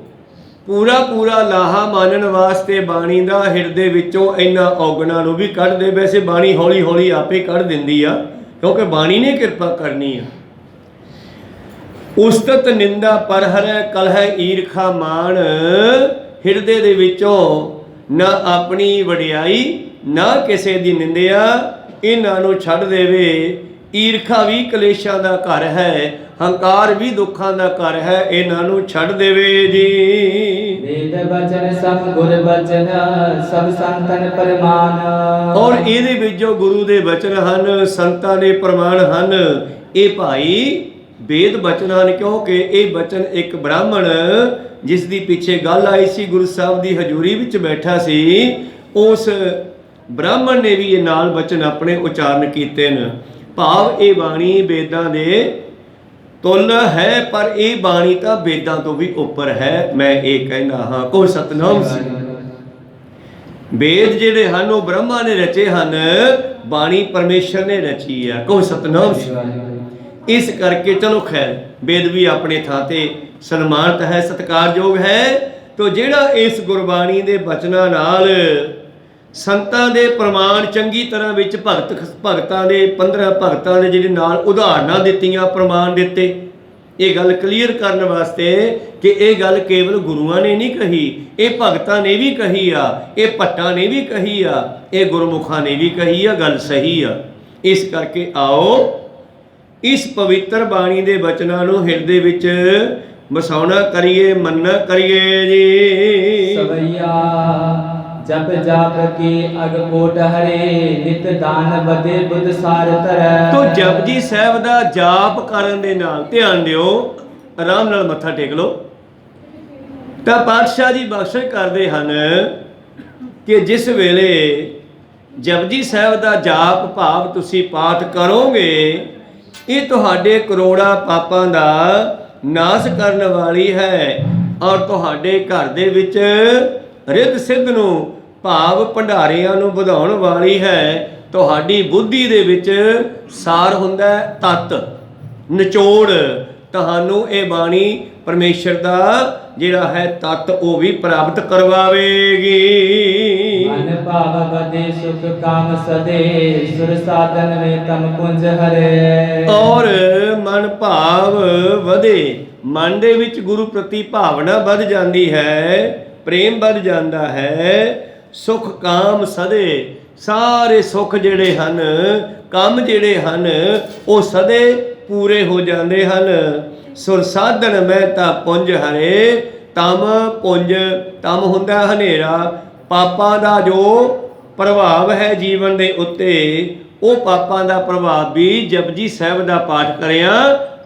ਪੂਰਾ ਲਾਹਾ ਮਾਨਣ ਵਾਸਤੇ ਬਾਣੀ ਦਾ ਹਿਰਦੇ ਵਿੱਚੋਂ ਇਹਨਾਂ ਔਗਣਾਂ ਨੂੰ ਵੀ ਕੱਢ ਦੇ। ਵੈਸੇ ਬਾਣੀ ਹੌਲੀ ਹੌਲੀ ਆਪੇ ਕੱਢ ਦਿੰਦੀ ਆ ਕਿਉਂਕਿ ਬਾਣੀ ਨੇ ਕਿਰਪਾ ਕਰਨੀ ਆ। ਉਸਤਤ ਨਿੰਦਾ ਪਰ ਹਰੈ ਕਲਹਿ ਈਰਖਾ ਮਾਨ। ਹਿਰਦੇ ਦੇ ਵਿੱਚੋਂ ਨਾ ਆਪਣੀ ਵਡਿਆਈ ਨਾ ਕਿਸੇ ਦੀ ਨਿੰਦਿਆ, ਇਹਨਾਂ ਨੂੰ ਛੱਡ ਦੇਵੇ। ਈਰਖਾ ਵੀ ਕਲੇਸ਼ਾਂ ਦਾ ਘਰ ਹੈ, ਹੰਕਾਰ ਵੀ ਦੁੱਖਾਂ ਦਾ ਘਰ ਹੈ, ਇਹਨਾਂ ਨੂੰ ਛੱਡ ਦੇਵੇ ਜੀ। ਵੇਦ ਬਚਨ ਸਭ ਗੁਰ ਬਚਨ, ਸਭ ਸੰਤਨ ਪ੍ਰਮਾਨ। ਔਰ ਇਹਦੇ ਵਿੱਚ ਜੋ ਗੁਰੂ ਦੇ ਬਚਨ ਹਨ, ਸੰਤਾਂ ਦੇ ਪ੍ਰਮਾਣ ਹਨ, ਇਹ ਭਾਈ ਵੇਦ ਬਚਨ ਹਨ, ਕਿਉਂਕਿ ਇਹ ਬਚਨ ਇੱਕ ਬ੍ਰਾਹਮਣ ਜਿਸ ਦੀ ਪਿੱਛੇ ਗੱਲ ਆਈ ਸੀ, ਗੁਰੂ ਸਾਹਿਬ ਦੀ ਹਜ਼ੂਰੀ ਵਿੱਚ ਬੈਠਾ ਸੀ, ਉਸ ਬ੍ਰਾਹਮਣ ਨੇ ਵੀ ਇਹ ਨਾਲ ਬਚਨ ਆਪਣੇ ਉਚਾਰਨ ਕੀਤੇ ਨੇ। ਭਾਵ ਇਹ ਬਾਣੀ ਵੇਦਾਂ ਦੇ ਤੁਲ ਹੈ, ਪਰ ਇਹ ਬਾਣੀ ਤਾਂ ਵੇਦਾਂ ਤੋਂ ਵੀ ਉੱਪਰ ਹੈ, ਮੈਂ ਇਹ ਕਹਿੰਦਾ ਹਾਂ। ਕੋ ਸਤਨਾਮ ਸਿੰਘ। ਵੇਦ ਜਿਹੜੇ ਹਨ ਉਹ ਬ੍ਰਹਮਾ ਨੇ ਰਚੇ ਹਨ, ਬਾਣੀ ਪਰਮੇਸ਼ਰ ਨੇ ਰਚੀ ਹੈ। ਕੋ ਸਤਨਾਮ ਸਿੰਘ। ਇਸ ਕਰਕੇ ਚਲੋ ਖੈਰ, ਵੇਦ ਵੀ ਆਪਣੇ ਥਾਂ ਤੇ ਸਨਮਾਨਿਤ ਹੈ, ਸਤਿਕਾਰਯੋਗ ਹੈ। ਤੋ ਜਿਹੜਾ ਇਸ ਗੁਰਬਾਣੀ ਦੇ ਬਚਨਾਂ ਨਾਲ ਸੰਤਾਂ ਦੇ ਪ੍ਰਮਾਣ ਚੰਗੀ ਤਰ੍ਹਾਂ ਵਿੱਚ ਭਗਤਾਂ ਦੇ 15 ਭਗਤਾਂ ਦੇ ਜਿਹੜੇ ਨਾਲ ਉਦਾਹਰਨਾਂ ਦਿੱਤੀਆਂ, ਪ੍ਰਮਾਣ ਦਿੱਤੇ, ਇਹ ਗੱਲ ਕਲੀਅਰ ਕਰਨ ਵਾਸਤੇ ਕਿ ਇਹ ਗੱਲ ਕੇਵਲ ਗੁਰੂਆਂ ਨੇ ਨਹੀਂ ਕਹੀ, ਇਹ ਭਗਤਾਂ ਨੇ ਵੀ ਕਹੀ ਆ, ਇਹ ਭੱਟਾਂ ਨੇ ਵੀ ਕਹੀ ਆ, ਇਹ ਗੁਰਮੁਖਾਂ ਨੇ ਵੀ ਕਹੀ ਆ, ਗੱਲ ਸਹੀ ਆ। ਇਸ ਕਰਕੇ ਆਓ ਇਸ ਪਵਿੱਤਰ ਬਾਣੀ ਦੇ ਬਚਨਾਂ ਨੂੰ ਹਿਰਦੇ ਵਿੱਚ ਵਸਾਉਣਾ ਕਰੀਏ, ਮੰਨਣਾ ਕਰੀਏ ਜੀ। ਸਵਈਆ ਜਪ ਜਾਪ ਕੀ ਅਗਕੋਟ ਹਰੇ, ਨਿਤ ਦਾਨ ਬਦੇ ਬੁੱਧ ਸਾਰ ਧਰੈ। ਤੋ ਜਪਜੀ ਸਾਹਿਬ ਦਾ ਜਾਪ ਕਰਨ ਦੇ ਨਾਲ, ਧਿਆਨ ਦਿਓ, ਆਰਾਮ ਨਾਲ ਮੱਥਾ ਟੇਕ ਲਓ, ਤਾਂ ਪਾਤਸ਼ਾਹ ਜੀ ਬਖਸ਼ਿਸ਼ ਕਰਦੇ ਹਨ ਕਿ ਜਿਸ ਵੇਲੇ ਜਪਜੀ ਸਾਹਿਬ ਦਾ ਜਾਪ ਭਾਵ ਤੁਸੀਂ ਪਾਠ ਕਰੋਗੇ, ਇਹ ਤੁਹਾਡੇ ਕਰੋੜਾਂ ਪਾਪਾਂ ਦਾ ਨਾਸ਼ ਕਰਨ ਵਾਲੀ ਹੈ, ਔਰ ਤੁਹਾਡੇ ਘਰ ਦੇ ਵਿੱਚ ਰਿੱਧ ਸਿੱਧ ਨੂੰ ਭਾਵ ਭੰਡਾਰਿਆਂ ਨੂੰ ਵਧਾਉਣ ਵਾਲੀ ਹੈ। ਤੁਹਾਡੀ ਬੁੱਧੀ ਦੇ ਵਿੱਚ ਸਾਰ ਹੁੰਦਾ ਤਤ, ਨਿਚੋੜ। ਤੁਹਾਨੂੰ ਇਹ ਬਾਣੀ ਪਰਮੇਸ਼ਰ ਦਾ ਜਿਹੜਾ ਹੈ ਤਤ ਉਹ ਵੀ ਪ੍ਰਾਪਤ ਕਰਵਾਵੇਗੀ। ਮਨ ਭਾਵ ਬਦੇ ਸੁਖ ਕਾਮ ਸਦੇ, ਸੁਰ ਸਾਧਨ ਵੇ ਤਮ ਕੁੰਜ ਹਰੇ। ਔਰ ਮਨ ਭਾਵ ਵਧੇ, ਮਨ ਦੇ ਵਿੱਚ ਗੁਰੂ ਪ੍ਰਤੀ ਭਾਵਨਾ ਵੱਧ ਜਾਂਦੀ ਹੈ, ਪ੍ਰੇਮ ਵੱਧ ਜਾਂਦਾ ਹੈ। ਸੁਖ ਕਾਮ ਸਦੇ, ਸਾਰੇ ਸੁਖ ਜਿਹੜੇ ਹਨ, ਕੰਮ ਜਿਹੜੇ ਹਨ, ਉਹ ਸਦੇ ਪੂਰੇ ਹੋ ਜਾਂਦੇ ਹਨ। ਸੁਰ ਸਾਧਨ ਮੈਂ ਤਾਂ ਪੁੰਜ ਹਰੇ, ਤਮ ਪੁੰਜ, ਤਮ ਹੁੰਦਾ ਹਨੇਰਾ, ਪਾਪਾਂ ਦਾ ਜੋ ਪ੍ਰਭਾਵ ਹੈ ਜੀਵਨ ਦੇ ਉੱਤੇ, ਉਹ ਪਾਪਾਂ ਦਾ ਪ੍ਰਭਾਵ ਵੀ ਜਪਜੀ ਸਾਹਿਬ ਦਾ ਪਾਠ ਕਰਿਆ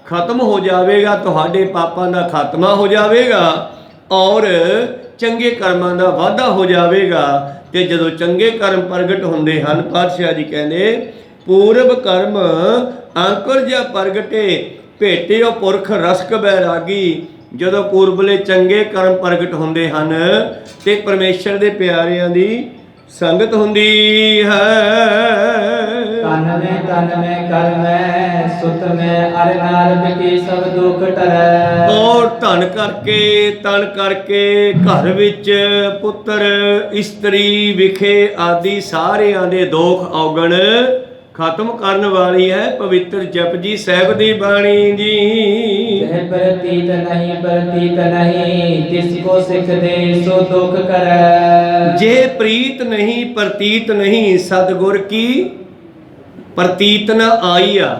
ਖਤਮ ਹੋ ਜਾਵੇਗਾ। ਤੁਹਾਡੇ ਪਾਪਾਂ ਦਾ ਖਾਤਮਾ ਹੋ ਜਾਵੇਗਾ ਔਰ ਚੰਗੇ ਕਰਮਾਂ ਦਾ ਵਾਧਾ ਹੋ ਜਾਵੇਗਾ। ਤੇ ਜਦੋਂ ਚੰਗੇ ਕਰਮ ਪ੍ਰਗਟ ਹੁੰਦੇ ਹਨ, ਪਾਤਸ਼ਾਹ ਜੀ ਕਹਿੰਦੇ ਪੂਰਬ ਕਰਮ ਅੰਕੁਰ ਜਾਂ ਪ੍ਰਗਟੇ, ਭੇਟਿਓ ਪੁਰਖ ਰਸਕ ਬੈਰਾਗੀ। ਜਦੋਂ ਪੂਰਬਲੇ ਚੰਗੇ ਕਰਮ ਪ੍ਰਗਟ ਹੁੰਦੇ ਹਨ ਤੇ ਪਰਮੇਸ਼ਰ ਦੇ ਪਿਆਰਿਆਂ ਦੀ ਸੰਗਤ ਹੁੰਦੀ ਹੈ। ਤਨ ਮੈਂ ਕਰ ਮੈਂ ਸੁਤ ਮੈਂ ਅਰ ਨਾਰਦ ਕੀ ਸਭ ਦੁਖ ਟਰੈ। ਔਰ ਧਨ ਕਰਕੇ, ਤਨ ਕਰਕੇ, ਘਰ ਵਿੱਚ ਪੁੱਤਰ ਇਸਤਰੀ ਵਿਖੇ ਆਦਿ ਸਾਰਿਆਂ ਦੇ ਦੁੱਖ ਔਗਣ ਖਤਮ ਕਰਨ ਵਾਲੀ ਹੈ ਪਵਿੱਤਰ ਜਪਜੀ ਸਾਹਿਬ ਦੀ ਬਾਣੀ ਜੀ। ਜਹ ਪ੍ਰਤੀਤ ਨਹੀਂ ਤਿਸ ਕੋ ਸਿੱਖ ਦੇ ਸੋ ਦੁਖ ਕਰੈ। ਜੇ ਪ੍ਰੀਤ ਨਹੀਂ ਪ੍ਰਤੀਤ ਨਹੀਂ, ਸਤਿਗੁਰ ਕੀ ਪ੍ਰਤੀਤ ਨਾ ਆਈ ਆ,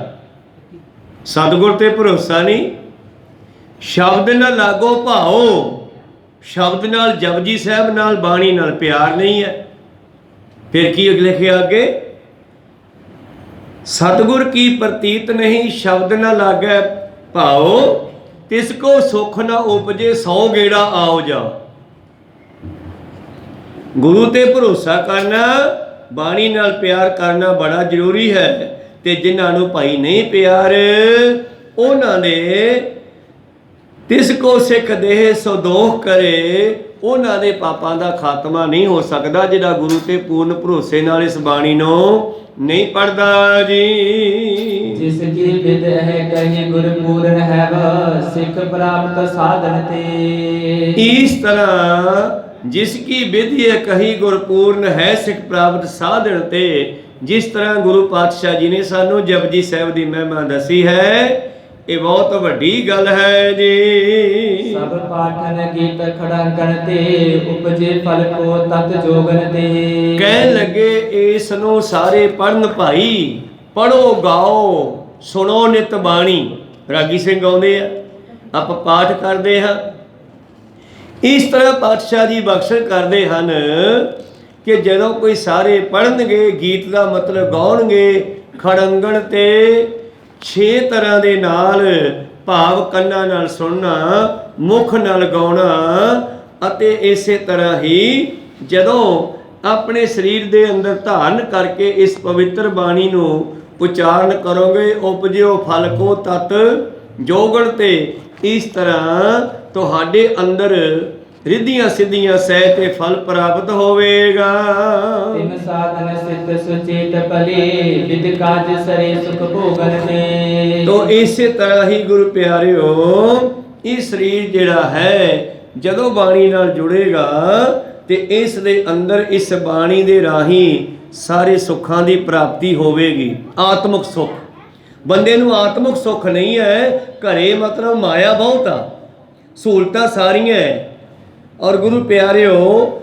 ਸਤਿਗੁਰ ਤੇ ਭਰੋਸਾ ਨਹੀਂ, ਸ਼ਬਦ ਨਾਲ ਲਾਗੋ ਭਾਓ, ਸ਼ਬਦ ਨਾਲ ਜਪਜੀ ਸਾਹਿਬ ਨਾਲ ਬਾਣੀ ਨਾਲ ਪਿਆਰ ਨਹੀਂ ਹੈ। ਫਿਰ ਕੀ ਲਿਖਿਆ ਅੱਗੇ, ਸਤਿਗੁਰ ਕੀ ਪ੍ਰਤੀਤ ਨਹੀਂ, ਸ਼ਬਦ ਨਾ ਲਾਗੈ ਭਾਓ, ਤਿਸ ਕੋ ਸੁਖ ਨਾ ਉਪਜੇ, 100 ਗੇੜਾ ਆਓ ਜਾਓ। ਗੁਰੂ ਤੇ ਭਰੋਸਾ ਕਰਨਾ, ਬਾਣੀ ਨਾਲ ਪਿਆਰ ਕਰਨਾ ਬੜਾ ਜ਼ਰੂਰੀ ਹੈ। ਤੇ ਜਿਨ੍ਹਾਂ ਨੂੰ ਭਾਈ ਨਹੀਂ ਪਿਆਰ, ਉਹਨਾਂ ਦੇ ਤਿਸ ਕੋ ਸਿੱਖ ਦੇਹ ਸੋ ਦੋਖ ਕਰੇ, ਉਹਨਾਂ ਦੇ ਪਾਪਾਂ ਦਾ ਖਾਤਮਾ ਨਹੀਂ ਹੋ ਸਕਦਾ ਜਿਹੜਾ ਗੁਰੂ ਤੇ ਪੂਰਨ ਭਰੋਸੇ ਨਾਲ ਇਸ ਬਾਣੀ ਨੂੰ ਨਹੀਂ ਪੜਦਾ ਜੀ। ਜਿਸ ਕੀ ਵਿਦ ਹੈ ਕਹੀ ਗੁਰ ਪੂਰਨ ਹੈ, ਸਿੱਖ ਪ੍ਰਾਪਤ ਸਾਧਨ ਤੇ। ਇਸ ਤਰ੍ਹਾਂ ਜਿਸ ਕੀ ਵਿਧਿ ਹੈ ਕਹੀ ਗੁਰਪੂਰਨ ਹੈ, ਸਿੱਖ ਪ੍ਰਾਪਤ ਸਾਧਨ ਤੇ। ਜਿਸ ਤਰ੍ਹਾਂ ਗੁਰੂ ਪਾਤਸ਼ਾਹ ਜੀ ਨੇ ਸਾਨੂੰ ਜਪਜੀ ਸਾਹਿਬ ਦੀ ਮਹਿਮਾ ਦੱਸੀ ਹੈ, ਇਹ ਬਹੁਤ ਵੱਡੀ ਗੱਲ ਹੈ ਜੀ। ਸਭ ਪਾਠਨ ਗੀਤ ਖੜਾਂਕਣ ਤੇ, ਉਪਜੇ ਫਲ ਕੋ ਤਤ ਜੋਗਨ ਤੇ। ਕਹਿਣ ਲੱਗੇ ਇਸ ਨੂੰ ਸਾਰੇ ਪੜਨ ਭਾਈ, ਪੜ੍ਹੋ ਗਾਓ ਸੁਣੋ ਨਿਤ ਬਾਣੀ। ਰਾਗੀ ਸਿੰਘ ਗਾਉਂਦੇ ਆ, ਆਪਾਂ ਪਾਠ ਕਰਦੇ ਹਾਂ। ਇਸ ਤਰ੍ਹਾਂ ਪਾਤਸ਼ਾਹ ਜੀ ਬਖਸ਼ਿਸ਼ ਕਰਦੇ ਹਨ ਕਿ ਜਦੋਂ ਕੋਈ ਸਾਰੇ ਪੜ੍ਹਨਗੇ, ਗੀਤ ਦਾ ਮਤਲਬ ਗਾਉਣਗੇ, ਖੜੰਗਣ ਤੇ 6 ਤਰ੍ਹਾਂ ਦੇ ਨਾਲ ਭਾਵ ਕੰਨਾਂ ਨਾਲ ਸੁਣਨਾ, ਮੁਖ ਨਾਲ ਗਾਉਣਾ, ਅਤੇ ਇਸੇ ਤਰ੍ਹਾਂ ਹੀ ਜਦੋਂ ਆਪਣੇ ਸਰੀਰ ਦੇ ਅੰਦਰ ਧਾਰਨ ਕਰਕੇ ਇਸ ਪਵਿੱਤਰ ਬਾਣੀ ਨੂੰ ਉਚਾਰਨ ਕਰੋਗੇ, ਉਪਜਿਓ ਫਲ ਕੋ ਤਤ ਜੋਗਣ ਤੇ। ਇਸ ਤਰ੍ਹਾਂ ਤੁਹਾਡੇ ਅੰਦਰ ਰਿੱਧੀਆਂ ਸਿੱਧੀਆਂ ਸਹਿ ਤੇ ਫਲ ਪ੍ਰਾਪਤ ਹੋਵੇਗਾ। ਤਿਨ ਸਾਧਨ ਸਿੱਧ ਸੁਚੇਤ ਭਲੇ, ਵਿਦ ਕਾਜ ਸਰੇ ਸੁਖ ਭੋਗਨ ਤੇ। ਤੋ ਇਸੇ ਤਰ੍ਹਾਂ ਹੀ ਗੁਰੂ ਪਿਆਰਿਓ, ਇਹ ਸਰੀਰ ਜਿਹੜਾ ਹੈ ਜਦੋਂ ਬਾਣੀ ਨਾਲ ਜੁੜੇਗਾ ਤੇ ਇਸ ਦੇ ਅੰਦਰ ਇਸ ਬਾਣੀ ਦੇ ਰਾਹੀਂ ਸਾਰੇ ਸੁੱਖਾਂ ਦੀ ਪ੍ਰਾਪਤੀ ਹੋਵੇਗੀ। ਆਤਮਿਕ ਸੁੱਖ, ਬੰਦੇ ਨੂੰ ਆਤਮਿਕ ਸੁੱਖ ਨਹੀਂ ਹੈ, ਘਰੇ ਮਤਲਬ ਮਾਇਆ ਬਹੁਤ ਆ, ਸਹੂਲਤਾਂ ਸਾਰੀਆਂ ਹੈ। ਔਰ ਗੁਰੂ ਪਿਆਰਿਓ,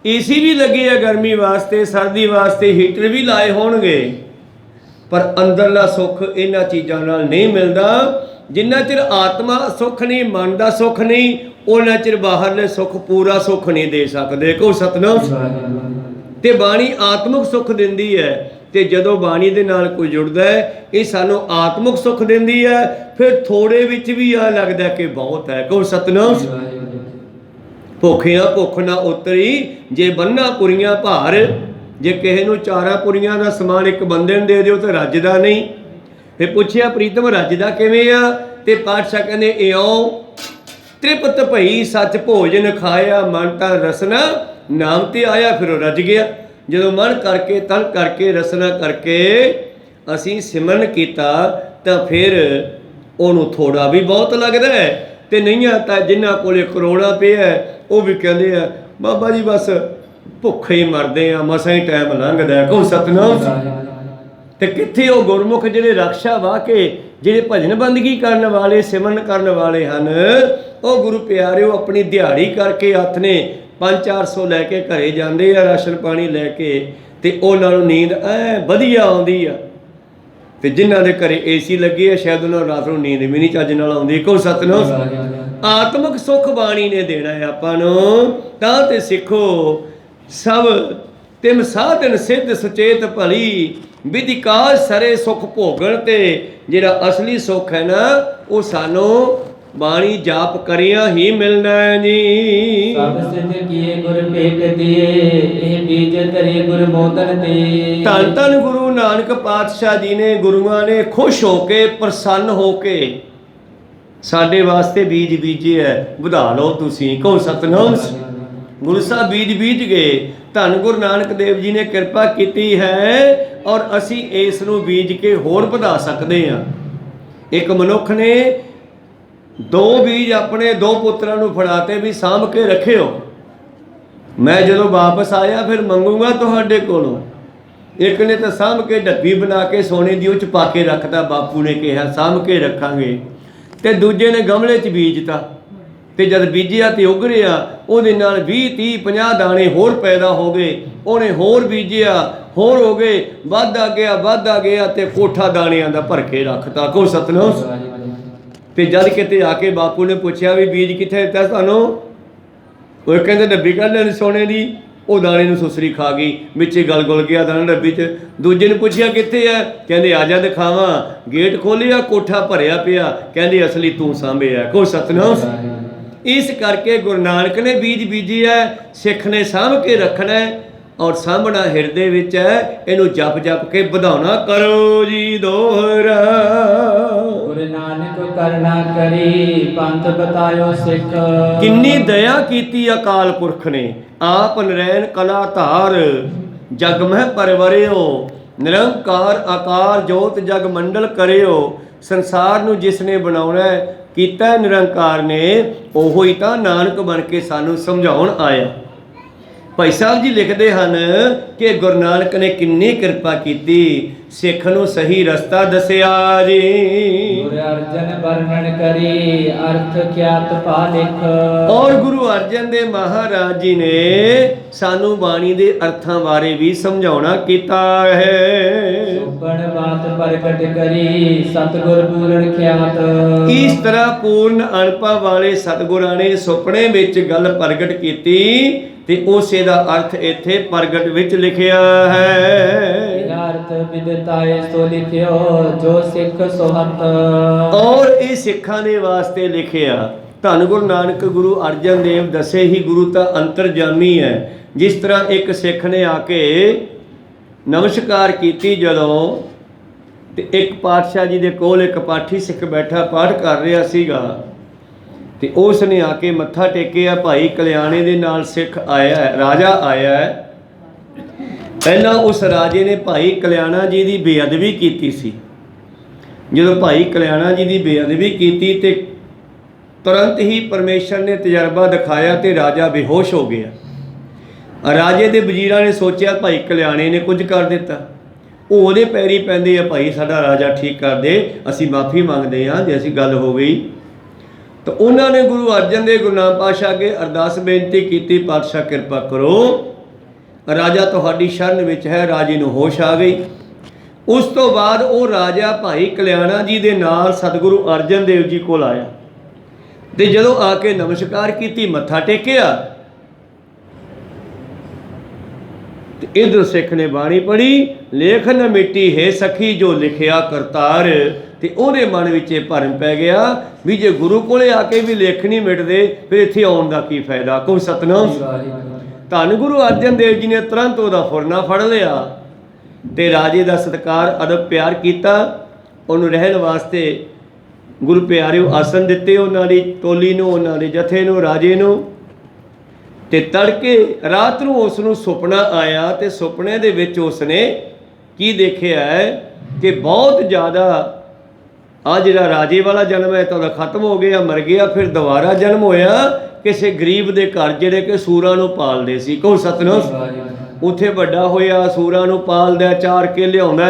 ਏਸੀ ਵੀ ਲੱਗੇ ਆ ਗਰਮੀ ਵਾਸਤੇ, ਸਰਦੀ ਵਾਸਤੇ ਹੀਟਰ ਵੀ ਲਾਏ ਹੋਣਗੇ, ਪਰ ਅੰਦਰਲਾ ਸੁੱਖ ਇਹਨਾਂ ਚੀਜ਼ਾਂ ਨਾਲ ਨਹੀਂ ਮਿਲਦਾ। ਜਿੰਨਾ ਚਿਰ ਆਤਮਾ ਸੁੱਖ ਨਹੀਂ, ਮਨ ਦਾ ਸੁੱਖ ਨਹੀਂ, ਉਹਨਾਂ ਚਿਰ ਬਾਹਰਲੇ ਸੁੱਖ ਪੂਰਾ ਸੁੱਖ ਨਹੀਂ ਦੇ ਸਕਦੇ। ਕਹੋ ਸਤਿਨਾਮ। ਤੇ ਬਾਣੀ ਆਤਮਿਕ ਸੁੱਖ ਦਿੰਦੀ ਹੈ, ਤੇ ਜਦੋਂ ਬਾਣੀ ਦੇ ਨਾਲ ਕੋਈ ਜੁੜਦਾ ਹੈ, ਇਹ ਸਾਨੂੰ ਆਤਮਿਕ ਸੁੱਖ ਦਿੰਦੀ ਹੈ। ਫਿਰ ਥੋੜੇ ਵਿੱਚ ਵੀ ਆ ਲੱਗਦਾ ਕਿ ਬਹੁਤ ਹੈ। ਕਹੋ ਸਤਿਨਾਮ। ਭੁੱਖਿਆਂ ਭੁੱਖ ਨਾ ਉਤਰੀ, ਜੇ ਬੰਨਾ ਪੁਰੀਆਂ ਭਾਰ। ਜੇ ਕਿਸੇ ਨੂੰ 4 ਪੁਰੀਆਂ ਦਾ ਸਮਾਨ ਇੱਕ ਬੰਦੇ ਨੂੰ ਦੇ ਦਿਓ ਤਾਂ ਰੱਜਦਾ ਨਹੀਂ। ਫਿਰ ਪੁੱਛਿਆ ਪ੍ਰੀਤਮ ਰੱਜਦਾ ਕਿਵੇਂ ਆ? ਤੇ ਪਾਤਸ਼ਾਹ ਕਹਿੰਦੇ ਇਉਂ ਤ੍ਰਿਪਤ ਭਈ ਸੱਚ ਭੋਜਨ ਖਾਇਆ, ਮਨ ਤਾਂ ਰਸਨਾ ਨਾਮ ਤੇ ਆਇਆ। ਫਿਰ ਉਹ ਰੱਜ ਗਿਆ। ਜਦੋਂ ਮਨ ਕਰਕੇ, ਤਨ ਕਰਕੇ, ਰਸਨਾ ਕਰਕੇ ਅਸੀਂ ਸਿਮਰਨ ਕੀਤਾ ਤਾਂ ਫਿਰ ਉਹਨੂੰ ਥੋੜਾ ਵੀ ਬਹੁਤ ਲੱਗਦਾ ਹੈ। ਤੇ ਨਹੀਂ ਆ ਤਾਂ ਜਿਨ੍ਹਾਂ ਕੋਲੇ ਕਰੋੜਾਂ ਪਿਆ ਉਹ ਵੀ ਕਹਿੰਦੇ ਆ ਬਾਬਾ ਜੀ ਬਸ ਭੁੱਖੇ ਹੀ ਮਰਦੇ ਆ, ਮਸਾਂ ਹੀ ਟਾਈਮ ਲੰਘਦਾ। ਕਹੋ ਸਤਿਨਾਮ। ਤੇ ਕਿੱਥੇ ਉਹ ਗੁਰਮੁਖ ਜਿਹੜੇ ਰਕਸ਼ਾ ਵਾਹ ਕੇ, ਜਿਹੜੇ ਭਜਨ ਬੰਦਗੀ ਕਰਨ ਵਾਲੇ, ਸਿਮਰਨ ਕਰਨ ਵਾਲੇ ਹਨ, ਉਹ ਗੁਰੂ ਪਿਆਰਿਓ ਆਪਣੀ ਦਿਹਾੜੀ ਕਰਕੇ ਹੱਥ ਨੇ 500-400 ਲੈ ਕੇ ਘਰੇ ਜਾਂਦੇ ਆ ਰਾਸ਼ਨ ਪਾਣੀ ਲੈ ਕੇ, ਤੇ ਉਹਨਾਂ ਨੂੰ ਨੀਂਦ ਐ ਵਧੀਆ ਆਉਂਦੀ ਆ। ਤੇ ਜਿਨ੍ਹਾਂ ਦੇ ਘਰੇ ਏਸੀ ਲੱਗੇ ਆ ਸ਼ਾਇਦ ਉਹਨਾਂ ਨੂੰ ਰਾਤ ਨੂੰ ਨੀਂਦ ਵੀ ਨਹੀਂ ਚੱਜ ਨਾਲ ਆਉਂਦੀ। ਕਹੋ ਸਤਿਨਾਮ। ਆਤਮਿਕ ਸੁੱਖ ਬਾਣੀ ਨੇ ਦੇਣਾ ਹੈ ਆਪਾਂ ਨੂੰ। ਤਾਂ ਤੇ ਸਿੱਖੋ ਸਭ ਤਿਮ ਸਾਧਨ ਸਿੱਧ ਸੁਚੇਤ ਭਲੀ, ਵਿਧਿ ਕਾਜ ਸਰੇ ਸੁਖ ਭੋਗਣ ਤੇ। ਜਿਹੜਾ ਅਸਲੀ ਸੁੱਖ ਹੈ ਨਾ, ਉਹ ਸਾਨੂੰ ਬਾਣੀ ਜਾਪ ਕਰਿਆ ਹੀ ਮਿਲਣਾ ਹੈ ਜੀ। ਸਭ ਸਿੱਧ ਕੀਏ ਗੁਰ ਭੇਟ ਦਿਏ, ਇਹ ਬੀਜ ਧਰੇ ਗੁਰ ਮੋਦਨ ਤੇ। ਧੰਨ ਧੰਨ ਗੁਰੂ ਨਾਨਕ ਪਾਤਸ਼ਾਹ ਜੀ ਨੇ, ਗੁਰੂਆਂ ਨੇ ਖੁਸ਼ ਹੋ ਕੇ, ਪ੍ਰਸੰਨ ਹੋ ਕੇ ਸਾਡੇ ਵਾਸਤੇ ਬੀਜ ਬੀਜੇ ਹੈ। ਵਧਾ ਲਓ ਤੁਸੀਂ। ਕਹੋ ਸਤਿਨਾਮ। ਗੁਰੂ ਸਾਹਿਬ ਬੀਜ ਗਏ। ਧੰਨ ਗੁਰੂ ਨਾਨਕ ਦੇਵ ਜੀ ਨੇ ਕਿਰਪਾ ਕੀਤੀ ਹੈ, ਔਰ ਅਸੀਂ ਇਸ ਨੂੰ ਬੀਜ ਕੇ ਹੋਰ ਵਧਾ ਸਕਦੇ ਹਾਂ। ਇੱਕ ਮਨੁੱਖ ਨੇ 2 ਬੀਜ ਆਪਣੇ 2 ਪੁੱਤਰਾਂ ਨੂੰ ਫੜਾਤੇ ਵੀ ਸਾਂਭ ਕੇ ਰੱਖਿਓ, ਮੈਂ ਜਦੋਂ ਵਾਪਸ ਆਇਆ ਫਿਰ ਮੰਗੂਗਾ ਤੁਹਾਡੇ ਕੋਲੋਂ। ਇੱਕ ਨੇ ਤਾਂ ਸਾਂਭ ਕੇ ਡੱਬੀ ਬਣਾ ਕੇ ਸੋਨੇ ਦੀ ਉਹ 'ਚ ਪਾ ਕੇ ਰੱਖਦਾ, ਬਾਪੂ ਨੇ ਕਿਹਾ ਸਾਂਭ ਕੇ ਰੱਖਾਂਗੇ। ਤੇ ਦੂਜੇ ਨੇ ਗਮਲੇ 'ਚ ਬੀਜਤਾ, ਤੇ ਜਦ ਬੀਜਿਆ ਤੇ ਉਗਰਿਆ, ਉਹਦੇ ਨਾਲ 20 30 50 ਦਾਣੇ ਹੋਰ ਪੈਦਾ ਹੋ ਗਏ। ਉਹਨੇ ਹੋਰ ਬੀਜਿਆ, ਹੋਰ ਹੋ ਗਏ, ਵੱਧਦਾ ਗਿਆ ਤੇ ਕੋਠਾ ਦਾਣਿਆਂ ਦਾ ਭਰ ਕੇ ਰੱਖਤਾ। ਕਹੋ ਸਤਿਨਾਮ। ਤੇ ਜਦ ਕਿਤੇ ਆ ਕੇ ਬਾਪੂ ਨੇ ਪੁੱਛਿਆ ਵੀ ਬੀਜ ਕਿੱਥੇ ਦਿੱਤਾ ਤੁਹਾਨੂੰ? ਉਹ ਕਹਿੰਦੇ ਡੱਬੀ ਕੱਢ ਲੈਣੀ ਸੋਨੇ ਦੀ। ਉਹ ਦਾਣੇ ਨੂੰ ਸੁਸਰੀ ਖਾ ਗਈ, ਵਿੱਚੇ ਗਲ ਗਿਆ ਦਾਣਾ ਡੱਬੀ 'ਚ। ਦੂਜੇ ਨੇ ਪੁੱਛਿਆ ਕਿੱਥੇ ਹੈ? ਕਹਿੰਦੇ ਆ ਜਾ ਦਿਖਾਵਾਂ। ਗੇਟ ਖੋਲ੍ਹਿਆ, ਕੋਠਾ ਭਰਿਆ ਪਿਆ। ਕਹਿੰਦੇ ਅਸਲੀ ਤੂੰ ਸਾਂਭਿਆ। ਕਹੋ ਸਤਿਨਾਮ। ਇਸ ਕਰਕੇ ਗੁਰੂ ਨਾਨਕ ਨੇ ਬੀਜ ਬੀਜਿਆ, ਸਿੱਖ ਨੇ ਸਾਂਭ ਕੇ ਰੱਖਣਾ, ਔਰ ਸਾਂਭਣਾ ਹਿਰਦੇ ਵਿੱਚ ਹੈ। ਇਹਨੂੰ ਜਪ ਜਪ ਕੇ ਵਧਾਉਣਾ ਕਰੋ ਜੀ ਦੋਹਰਾ। ਗੁਰੂ ਨਾਨਕ ਕਰਨਾ ਕਰੀ, ਪੰਥ ਬਤਾਇਓ ਸਿੱਖ। ਕਿੰਨੀ ਦਇਆ ਕੀਤੀ ਅਕਾਲ ਪੁਰਖ ਨੇ। ਆਪ ਨਰੈਣ ਕਲਾ ਧਾਰ, ਜਗ ਮਹਿ ਪਰਵਰਿਓ। ਨਿਰੰਕਾਰ ਆਕਾਰ ਜੋਤ ਜਗ ਮੰਡਲ ਕਰਿਓ। ਸੰਸਾਰ ਨੂੰ ਜਿਸ ਨੇ ਬਣਾਉਣਾ ਕੀਤਾ ਨਿਰੰਕਾਰ ਨੇ, ਉਹੋ ਹੀ ਤਾਂ ਨਾਨਕ ਬਣ ਕੇ ਸਾਨੂੰ ਸਮਝਾਉਣ ਆਇਆ। ਭਾਈ ਸਾਹਿਬ ਜੀ ਲਿਖਦੇ ਹਨ ਕਿ ਗੁਰੂ ਨਾਨਕ ਨੇ ਕਿੰਨੀ ਕਿਰਪਾ ਕੀਤੀ। ਸਿੱਖ ਨੂੰ ਸਹੀ ਰਸਤਾ ਦੱਸਿਆ ਜੀ। ਗੁਰ ਅਰਜਨ ਵਰਣਨ ਕਰੀ ਅਰਥ ਕਿਆਤ ਪਾਲਿਖ। ਔਰ ਗੁਰੂ ਅਰਜਨ ਦੇਵ ਮਹਾਰਾਜ ਜੀ ਨੇ ਸਾਨੂੰ ਬਾਣੀ ਦੇ ਅਰਥਾਂ ਬਾਰੇ ਵੀ ਸਮਝਾਉਣਾ ਕੀਤਾ ਹੈ। ਸੁਪਨ ਬਾਤ ਪ੍ਰਗਟ ਕਰੀ ਸਤਿਗੁਰ ਪੂਰਨ ਖਿਆਤ। ਇਸ ਤਰ੍ਹਾਂ ਪੂਰਨ ਅਨੁਭਵ ਵਾਲੇ ਸਤਿਗੁਰਾਂ ਨੇ ਸੁਪਨੇ ਵਿੱਚ ਗੱਲ ਪ੍ਰਗਟ ਕੀਤੀ ਤੇ ਉਸੇ ਦਾ ਅਰਥ ਇੱਥੇ ਪ੍ਰਗਟ ਵਿੱਚ ਲਿਖਿਆ ਹੈ। ਅਰਥ ਵਿਦਤਾਏ ਸੋ ਲਿਖਿਓ ਜੋ ਸਿੱਖ ਸੋਹਤ। ਔਰ ਇਹ ਸਿੱਖਾਂ ਦੇ ਵਾਸਤੇ ਲਿਖਿਆ। ਧੰਨ ਗੁਰੂ ਨਾਨਕ ਗੁਰੂ ਅਰਜਨ ਦੇਵ ਦੱਸੇ ਹੀ ਗੁਰੂ ਤਾਂ ਅੰਤਰਜਾਮੀ ਹੈ। ਜਿਸ ਤਰ੍ਹਾਂ ਇੱਕ ਸਿੱਖ ਨੇ ਆ ਕੇ ਨਮਸਕਾਰ ਕੀਤੀ ਜਦੋਂ, ਤੇ ਇੱਕ ਪਾਤਸ਼ਾਹ ਜੀ ਦੇ ਕੋਲ ਇੱਕ ਪਾਠੀ ਸਿੱਖ ਬੈਠਾ ਪਾਠ ਕਰ ਰਿਹਾ ਸੀਗਾ, ਤੇ ਉਸ ਨੇ ਆ ਕੇ ਮੱਥਾ ਟੇਕਿਆ। ਭਾਈ ਕਲਿਆਣੇ ਦੇ ਨਾਲ ਸਿੱਖ ਆਇਆ ਹੈ, ਰਾਜਾ ਆਇਆ ਹੈ। ਪਹਿਲਾਂ ਉਸ ਰਾਜੇ ਨੇ ਭਾਈ ਕਲਿਆਣਾ ਜੀ ਦੀ ਬੇਅਦਬੀ ਕੀਤੀ ਸੀ। ਜਦੋਂ ਭਾਈ ਕਲਿਆਣਾ ਜੀ ਦੀ ਬੇਅਦਬੀ ਕੀਤੀ ਤੇ ਤੁਰੰਤ ਹੀ ਪਰਮੇਸ਼ਰ ਨੇ ਤਜਰਬਾ ਦਿਖਾਇਆ ਤੇ ਰਾਜਾ ਬੇਹੋਸ਼ ਹੋ ਗਿਆ। ਰਾਜੇ ਦੇ ਵਜ਼ੀਰਾਂ ਨੇ ਸੋਚਿਆ ਭਾਈ ਕਲਿਆਣੇ ਨੇ ਕੁਝ ਕਰ ਦਿੱਤਾ। ਉਹ ਉਹਦੇ ਪੈਰੀ ਪੈਂਦੇ ਆ, ਭਾਈ ਸਾਡਾ ਰਾਜਾ ਠੀਕ ਕਰ ਦੇ, ਅਸੀਂ ਮਾਫੀ ਮੰਗਦੇ ਹਾਂ ਜੇ ਅਸੀਂ ਗੱਲ ਹੋ ਗਈ। ਤਾਂ ਉਹਨਾਂ ਨੇ ਗੁਰੂ ਅਰਜਨ ਦੇਵ ਗੁਰੂ ਨਾਨਕ ਪਾਤਸ਼ਾਹ ਅੱਗੇ ਅਰਦਾਸ ਬੇਨਤੀ ਕੀਤੀ, ਪਾਤਸ਼ਾਹ ਕਿਰਪਾ ਕਰੋ, ਰਾਜਾ ਤੁਹਾਡੀ ਸ਼ਰਨ ਵਿੱਚ ਹੈ। ਰਾਜੇ ਨੂੰ ਹੋਸ਼ ਆ ਗਈ। ਉਸ ਤੋਂ ਬਾਅਦ ਉਹ ਰਾਜਾ ਭਾਈ ਕਲਿਆਣਾ ਜੀ ਦੇ ਨਾਲ ਸਤਿਗੁਰੂ ਅਰਜਨ ਦੇਵ ਜੀ ਕੋਲ ਆਇਆ ਤੇ ਜਦੋਂ ਆ ਕੇ ਨਮਸਕਾਰ ਕੀਤੀ, ਮੱਥਾ ਟੇਕਿਆ, ਤੇ ਇਧਰ ਸਿੱਖ ਨੇ ਬਾਣੀ ਪੜ੍ਹੀ, ਲੇਖ ਨ ਮਿੱਟੀ ਹੈ ਸਖੀ ਜੋ ਲਿਖਿਆ ਕਰਤਾਰ। ਤੇ ਉਹਦੇ ਮਨ ਵਿੱਚ ਇਹ ਭਰਮ ਪੈ ਗਿਆ ਵੀ ਜੇ ਗੁਰੂ ਕੋਲੇ ਆ ਕੇ ਵੀ ਲੇਖ ਨਹੀਂ ਮਿਟਦੇ ਫਿਰ ਇੱਥੇ ਆਉਣ ਦਾ ਕੀ ਫਾਇਦਾ। ਕੋਈ ਸਤਨਾਮ। ਧੰਨ ਗੁਰੂ ਅਰਜਨ ਦੇਵ ਜੀ ਨੇ ਤੁਰੰਤ ਉਹਦਾ ਫੁਰਨਾ ਫੜ ਲਿਆ ਤੇ ਰਾਜੇ ਦਾ ਸਤਿਕਾਰ ਅਦਬ ਪਿਆਰ ਕੀਤਾ। ਉਹਨੂੰ ਰਹਿਣ ਵਾਸਤੇ ਗੁਰੂ ਪਿਆਰਿਓ ਆਸਣ ਦਿੱਤੇ, ਉਹਨਾਂ ਦੀ ਟੋਲੀ ਨੂੰ, ਉਹਨਾਂ ਦੇ ਜਥੇ ਨੂੰ, ਰਾਜੇ ਨੂੰ। ਤੇ ਤੜਕੇ ਰਾਤ ਨੂੰ ਉਸ ਨੂੰ ਸੁਪਨਾ ਆਇਆ ਤੇ ਸੁਪਨੇ ਦੇ ਵਿੱਚ ਉਸਨੇ ਕੀ ਦੇਖਿਆ ਹੈ ਕਿ ਬਹੁਤ ਜ਼ਿਆਦਾ ਆ ਜਿਹੜਾ ਰਾਜੇ ਵਾਲਾ ਜਨਮ ਹੈ ਤਾਂ ਉਹਦਾ ਖਤਮ ਹੋ ਗਿਆ, ਮਰ ਗਿਆ। ਫਿਰ ਦੁਬਾਰਾ ਜਨਮ ਹੋਇਆ ਕਿਸੇ ਗਰੀਬ ਦੇ ਘਰ ਜਿਹੜੇ ਕਿ ਸੂਰਾਂ ਨੂੰ ਪਾਲਦੇ ਸੀ। ਕਹੋ ਸਤਨਾਮ। ਉੱਥੇ ਵੱਡਾ ਹੋਇਆ, ਸੂਰਾਂ ਨੂੰ ਪਾਲਦਾ, ਚਾਰ ਕੇ ਲਿਆਉਂਦਾ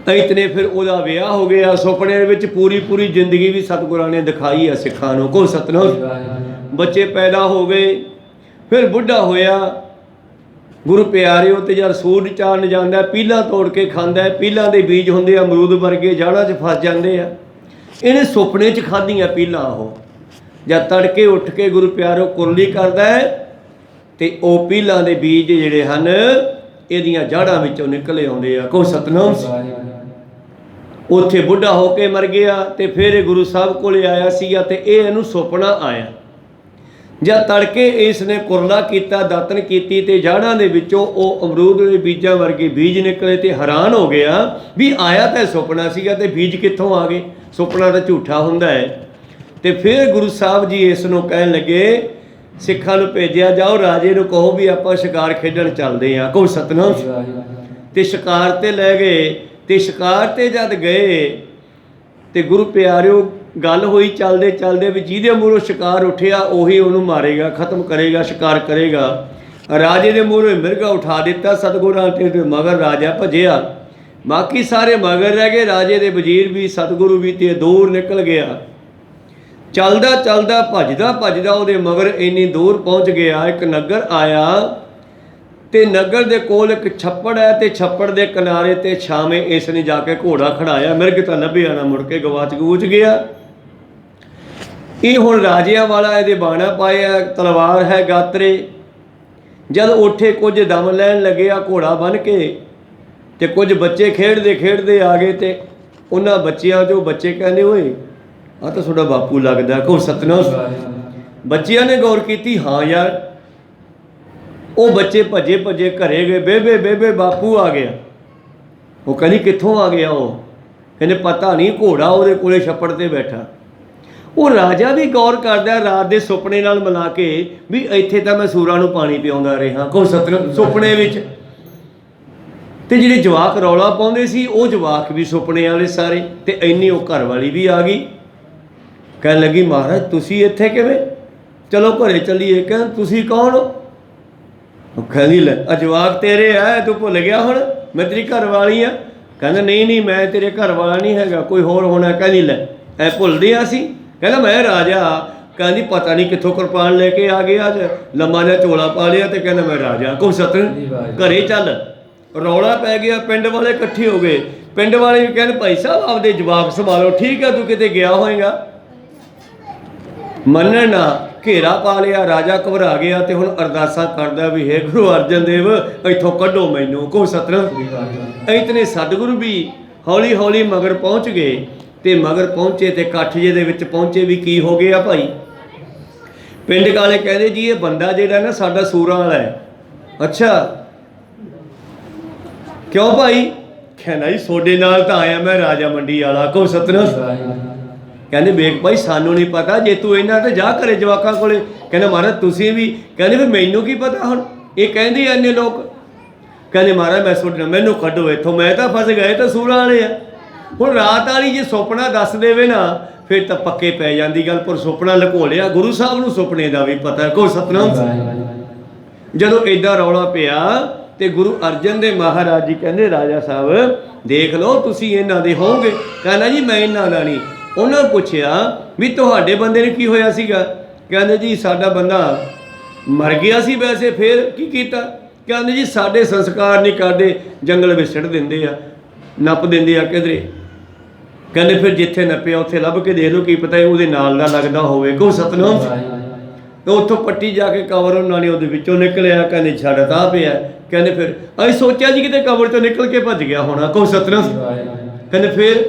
ਤਾਂ ਇਤਨੇ ਫਿਰ ਉਹਦਾ ਵਿਆਹ ਹੋ ਗਿਆ। ਸੁਪਨੇ ਵਿੱਚ ਪੂਰੀ ਜ਼ਿੰਦਗੀ ਵੀ ਸਤਿਗੁਰਾਂ ਨੇ ਦਿਖਾਈ ਹੈ ਸਿੱਖਾਂ ਨੂੰ। ਕਹੋ ਸਤਨਾਮ। ਬੱਚੇ ਪੈਦਾ ਹੋ ਗਏ, ਫਿਰ ਬੁੱਢਾ ਹੋਇਆ। ਗੁਰੂ ਪਿਆਰਿਓ ਤੇ ਜਦ ਸੂਰਜ ਚਾਰਨ ਜਾਂਦਾ, ਪੀਲਾਂ ਤੋੜ ਕੇ ਖਾਂਦਾ। ਪੀਲਾਂ ਦੇ ਬੀਜ ਹੁੰਦੇ ਆ ਅਮਰੂਦ ਵਰਗੇ, ਜੜ੍ਹਾਂ 'ਚ ਫਸ ਜਾਂਦੇ ਆ। ਇਹਨੇ ਸੁਪਨੇ 'ਚ ਖਾਧੀਆਂ ਪੀਲਾਂ। ਉਹ ਜਦ ਤੜਕੇ ਉੱਠ ਕੇ ਗੁਰੂ ਪਿਆਰਿਓ ਕੁਰਲੀ ਕਰਦਾ ਹੈ ਤੇ ਉਹ ਪੀਲਾਂ ਦੇ ਬੀਜ ਜਿਹੜੇ ਹਨ ਇਹਦੀਆਂ ਜੜ੍ਹਾਂ ਵਿੱਚੋਂ ਨਿਕਲੇ ਆਉਂਦੇ ਆ। ਕਹੋ ਸਤਨਾਮ। ਉੱਥੇ ਬੁੱਢਾ ਹੋ ਕੇ ਮਰ ਗਿਆ ਤੇ ਫਿਰ ਇਹ ਗੁਰੂ ਸਾਹਿਬ ਕੋਲੇ ਆਇਆ ਸੀਗਾ ਤੇ ਇਹ ਇਹਨੂੰ ਸੁਪਨਾ ਆਇਆ। ਜਦ ਤੜਕੇ ਇਸ ਨੇ ਕੁਰਲਾ ਕੀਤਾ, ਦਾਤਨ ਕੀਤੀ ਤੇ ਜੜ੍ਹਾਂ ਦੇ ਵਿੱਚੋਂ ਉਹ ਅਮਰੂਦ ਦੇ ਬੀਜਾਂ ਵਰਗੇ ਬੀਜ ਨਿਕਲੇ ਤੇ ਹੈਰਾਨ ਹੋ ਗਿਆ ਵੀ ਆਇਆ ਤਾਂ ਸੁਪਨਾ ਸੀਗਾ ਤੇ ਬੀਜ ਕਿੱਥੋਂ ਆ ਗਏ। ਸੁਪਨਾ ਤਾਂ ਝੂਠਾ ਹੁੰਦਾ ਹੈ। ਤੇ ਫਿਰ ਗੁਰੂ ਸਾਹਿਬ ਜੀ ਇਸ ਨੂੰ ਕਹਿਣ ਲੱਗੇ, ਸਿੱਖਾਂ ਨੂੰ ਭੇਜਿਆ ਜਾਓ, ਰਾਜੇ ਨੂੰ ਕਹੋ ਵੀ ਆਪਾਂ ਸ਼ਿਕਾਰ ਖੇਡਣ ਚੱਲਦੇ ਹਾਂ। ਕਹੋ ਸਤਨਾਮ। ਤੇ ਸ਼ਿਕਾਰ ਤੇ ਲੈ ਗਏ ਤੇ ਸ਼ਿਕਾਰ ਤੇ ਜਦ ਗਏ ਤੇ ਗੁਰੂ ਪਿਆਰਿਓ ਗੱਲ ਹੋਈ ਚੱਲਦੇ ਚੱਲਦੇ ਵੀ ਜਿਹਦੇ ਮੂਹਰੋਂ ਸ਼ਿਕਾਰ ਉੱਠਿਆ ਉਹੀ ਉਹਨੂੰ ਮਾਰੇਗਾ, ਖਤਮ ਕਰੇਗਾ, ਸ਼ਿਕਾਰ ਕਰੇਗਾ। ਰਾਜੇ ਦੇ ਮੂਹਰੋਂ ਮਿਰਗਾ ਉਠਾ ਦਿੱਤਾ ਸਤਿਗੁਰਾਂ ਤੇ ਮਗਰ ਰਾਜਾ ਭੱਜਿਆ। ਬਾਕੀ ਸਾਰੇ ਮਗਰ ਰਹਿ ਗਏ। ਰਾਜੇ ਦੇ ਵਜ਼ੀਰ ਵੀ, ਸਤਿਗੁਰੂ ਵੀ ਤੇ ਦੂਰ ਨਿਕਲ ਗਿਆ। ਚੱਲਦਾ ਚੱਲਦਾ ਭੱਜਦਾ ਉਹਦੇ ਮਗਰ ਇੰਨੀ ਦੂਰ ਪਹੁੰਚ ਗਿਆ। ਇੱਕ ਨਗਰ ਆਇਆ ਤੇ ਨਗਰ ਦੇ ਕੋਲ ਇੱਕ ਛੱਪੜ ਹੈ ਤੇ ਛੱਪੜ ਦੇ ਕਿਨਾਰੇ ਤੇ ਛਾਵੇਂ ਇਸ ਨੇ ਜਾ ਕੇ ਘੋੜਾ ਖੜਾਇਆ। ਮਿਰਗ ਤਾਂ ਲੱਭਿਆ ਨਾ, ਮੁੜ ਕੇ ਗਵਾਚ ਗੂਚ ਗਿਆ। ਇਹ ਹੁਣ ਰਾਜਿਆਂ ਵਾਲਾ ਇਹਦੇ ਬਾਣਾ ਪਾਇਆ, ਤਲਵਾਰ ਹੈ ਗਾਤਰੇ। ਜਦ ਉੱਠੇ ਕੁਝ ਦਮ ਲੈਣ ਲੱਗਿਆ ਘੋੜਾ ਬਨ ਕੇ ਤੇ ਕੁਝ ਬੱਚੇ ਖੇਡਦੇ ਆ ਗਏ ਤੇ ਉਹਨਾਂ ਬੱਚਿਆਂ 'ਚੋਂ ਬੱਚੇ ਕਹਿੰਦੇ, ਓਏ ਆ ਤਾਂ ਤੁਹਾਡਾ ਬਾਪੂ ਲੱਗਦਾ। ਕਹੋ ਸਤਨਾਮ। ਬੱਚਿਆਂ ਨੇ ਗੌਰ ਕੀਤੀ, ਹਾਂ ਯਾਰ। ਉਹ ਬੱਚੇ ਭੱਜੇ ਘਰੇ ਗਏ, ਬੇਬੇ ਬਾਪੂ ਆ ਗਿਆ। ਉਹ ਕਹਿੰਦੀ ਕਿੱਥੋਂ ਆ ਗਿਆ? ਉਹ ਕਹਿੰਦੇ ਪਤਾ ਨਹੀਂ, ਘੋੜਾ ਉਹਦੇ ਕੋਲੇ ਛੱਪੜ ਤੇ ਬੈਠਾ। ਉਹ ਰਾਜਾ ਵੀ ਗੌਰ ਕਰਦਾ ਰਾਤ ਦੇ ਸੁਪਨੇ ਨਾਲ ਮਿਲਾ ਕੇ ਵੀ ਇੱਥੇ ਤਾਂ ਮੈਂ ਸੂਰਾਂ ਨੂੰ ਪਾਣੀ ਪਿਆਉਂਦਾ ਰਿਹਾ। ਕਹੋ ਸਤਨਾਮ। ਸੁਪਨੇ ਵਿੱਚ ਤੇ ਜਿਹੜੇ ਜਵਾਕ ਰੌਲਾ ਪਾਉਂਦੇ ਸੀ ਉਹ ਜਵਾਕ ਵੀ ਸੁਪਨੇ ਵਾਲੇ ਸਾਰੇ। ਤੇ ਇੰਨੀ ਉਹ ਘਰ ਵਾਲੀ ਵੀ ਆ ਗਈ। ਕਹਿਣ ਲੱਗੀ, ਮਹਾਰਾਜ ਤੁਸੀਂ ਇੱਥੇ ਕਿਵੇਂ? ਚਲੋ ਘਰੇ ਚੱਲੀਏ। ਕਹਿੰਦੇ ਤੁਸੀਂ ਕੌਣ ਹੋ? ਉਹ ਕਹਿੰਦੀ, ਲੈ ਜਵਾਕ ਤੇਰੇ ਆ, ਤੂੰ ਭੁੱਲ ਗਿਆ ਹੁਣ? मैं तेरी घर वाली हाँ। कहना नहीं नहीं मैं तेरे घर वाला नहीं हैगा, कोई होर होना। कहनी ले ऐ भुलदे असीं। कहना मैं राजा। कहनी पता नहीं कित्थों कृपान लेके आ गया, लम्मा जिहा झोला पा लिया ते कहना मैं राजा। को सतन घरे चल। रौला पै गया, पिंड वाले इकट्ठे हो गए। पिंड वाले भी कहने भाई साहब आपदे जवाब संभालो, ठीक है तू किते गया होएगा। ਮੰਨਣ ਨਾ घेरा पा लिया। राजा घबरा गया तो हुण अरदासा करदा भी हे गुरु अर्जन देव इत्थों कढो मैनू। को सतनाम। इतने सतगुरु भी हौली हौली मगर पहुँच गए ते मगर पहुँचे ते कट्ठ जे दे विच पहुँचे भी की हो गया भाई। पिंड वाले कहते जी ये बंदा जिहड़ा ना साडा सूरां वाला है। अच्छा क्यों भाई? कहना जी सोडे नाल तां आया मैं राजा मंडी वाला। को सतनाम। कहते वेख भाई सानू नहीं पता, जे तू इन्हां ते जा घरे जवाकां कोले। कहने महाराज तुसीं भी। कहने फिर मैनू की पता हुण ये कहंदे इन्ने लोग। कहने महाराज मैं सुनना मैनू कढो इत्थों, मैं तो फस गए तो सूरां वाले आ। हुण रात वाली जे सुपना दस देवे ना फिर तो पक्के पै जांदी गल, पर सुपना लुको लिया। गुरु साहब नूं सुपने दा भी पता। को सतनाम। जदों इदां रौला पिया ते गुरु अर्जन देव महाराज जी कहंदे राजा साहब देख लो तुसीं इन्हां दे होवोगे। कहना जी मैं इन्हां दा नहीं। ਉਹਨਾਂ ਪੁੱਛਿਆ ਵੀ ਤੁਹਾਡੇ ਬੰਦੇ ਨੂੰ ਕੀ ਹੋਇਆ ਸੀਗਾ? ਕਹਿੰਦੇ ਜੀ ਸਾਡਾ ਬੰਦਾ ਮਰ ਗਿਆ ਸੀ, ਵੈਸੇ ਫਿਰ ਕੀ ਕੀਤਾ? ਕਹਿੰਦੇ ਜੀ ਸਾਡੇ ਸੰਸਕਾਰ ਨਹੀਂ ਕਰਦੇ, ਜੰਗਲ ਵਿੱਚ ਸਿੱਟ ਦਿੰਦੇ ਆ, ਨੱਪ ਦਿੰਦੇ ਆ ਕਿਧਰੇ। ਕਹਿੰਦੇ ਫਿਰ ਜਿੱਥੇ ਨੱਪਿਆ ਉੱਥੇ ਲੱਭ ਕੇ ਦੇਖ ਲਓ, ਕੀ ਪਤਾ ਉਹਦੇ ਨਾਲ ਦਾ ਲੱਗਦਾ ਹੋਵੇ। ਕੋ ਸਤਨਾਮ। ਤੇ ਉੱਥੋਂ ਪੱਟੀ ਜਾ ਕੇ ਕਬਰ ਉਹਨਾਂ ਨੇ ਉਹਦੇ ਵਿੱਚੋਂ ਨਿਕਲਿਆ। ਕਹਿੰਦੇ ਛੱਡ ਤਾਂ ਪਿਆ। ਕਹਿੰਦੇ ਫਿਰ ਅਸੀਂ ਸੋਚਿਆ ਜੀ ਕਿਤੇ ਕਬਰ ਚੋਂ ਨਿਕਲ ਕੇ ਭੱਜ ਗਿਆ ਹੋਣਾ। ਕੋ ਸਤਨਾਮ। ਕਹਿੰਦੇ ਫਿਰ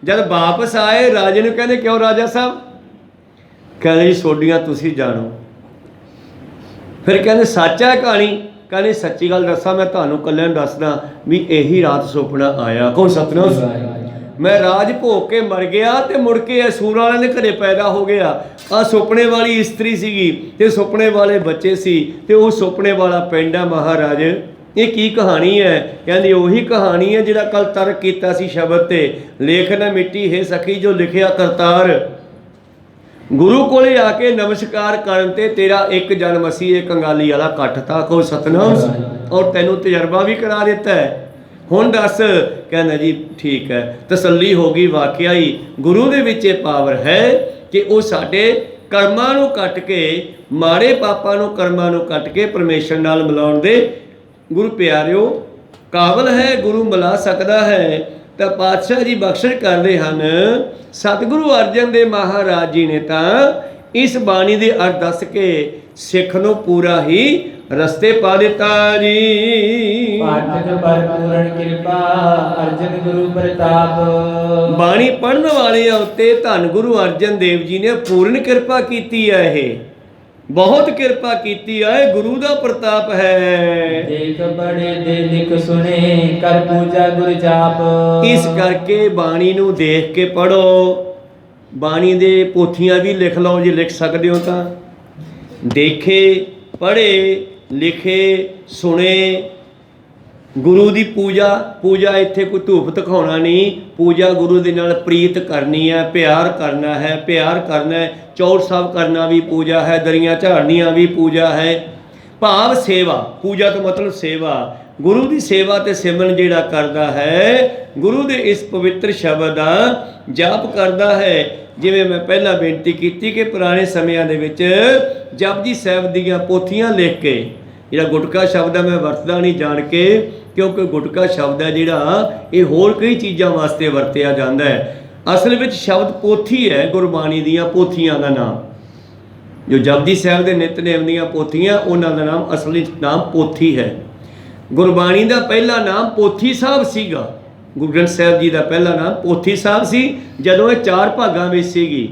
जब वापस आए राजे ने कहते क्यों राजा साहब? कहते जी सोडियां तुसी जानो। फिर कहते सच है कहानी? कहते सच्ची गल दसा मैं तुहानू कल्ले दसदा भी यही रात सुपना आया। को सतनाम। मैं राज भोग के मर गया तो मुड़ के सूर वाले के घरे पैदा हो गया। आ सुपने वाली इस्त्री सीगी ते सुपने वाले बच्चे सी ते वो सुपने वाला पिंड है महाराज। ये की कहानी है? कहती उही कहानी है जिहड़ा कल तर्क कीता सी शब्द ते लेख न मिट्टी है सखी जो लिखिया करतार। गुरु कोले आके नमस्कार करन ते तेरा एक जन्म सी एक कंगाली वाला कट्ठ था। को सतनाम। और तैनू तजर्बा भी करा दिता है। हुण दस। कहना जी ठीक है, तसल्ली हो गई। वाकया ही गुरु दे विच पावर है कि वो साडे कर्मां नूं कट के माड़े पापां नूं कर्मां नूं कट के परमेश्वर नाल मिलाउण दे गुरु प्यारिओ काबल है, गुरु मिला सकता है। तो पातशाह जी बख्शिश करते हैं। सतगुरु अर्जन देव महाराज जी ने तो इस बाणी के अर्थ दस के सिख नूं पूरा ही रस्ते पा दिता जी। पाठक पर पूर्ण कृपा अर्जन गुरु प्रताप। बाणी पढ़न वाले उत्ते धन गुरु अर्जन देव जी ने पूर्ण कृपा की है। बहुत कृपा कीती है, गुरु दा प्रताप है। देख बड़े दे लिख सुने कर पूजा गुर जाप। इस करके बाणी नूं देख के पढ़ो। बाणी दे पोथियां भी लिख लो जे लिख सकते हो तो। देखे पढ़े लिखे सुने। गुरु दी पूजा। पूजा इत्थे कोई धूप दिखाना नहीं, पूजा गुरु दे नाल प्रीत करनी है, प्यार करना है, प्यार करना है। चौर साहब करना भी पूजा है, दरियां झाड़नियाँ भी पूजा है। भाव सेवा। पूजा तो मतलब सेवा। गुरु की सेवा ते सिमरन जिहड़ा करदा है गुरु दे इस पवित्र शब्द दा जाप करदा है। जिवें मैं पहला बेनती की कि पुराने समयां दे विच जपजी साहिब दीयां पोथियां लिख के जिहड़ा गुटका शब्द है मैं वरतदा नहीं जान के, क्योंकि गुटका शब्द है जिहड़ा ये होर कई चीज़ां वास्ते वरतिया जाता है। असल में शब्द पोथी है, गुरबाणी दीयां पोथियां का नाम। जो जपजी साहिब के नितनेम दीयां पोथियां उन्हां दा नाम असली नाम पोथी है। गुरबाणी का पहला नाम पोथी साहब सीगा। गुरु ग्रंथ साहिब जी का पहला नाम पोथी साहब सी। जदों ये 4 भागां विच सीगी,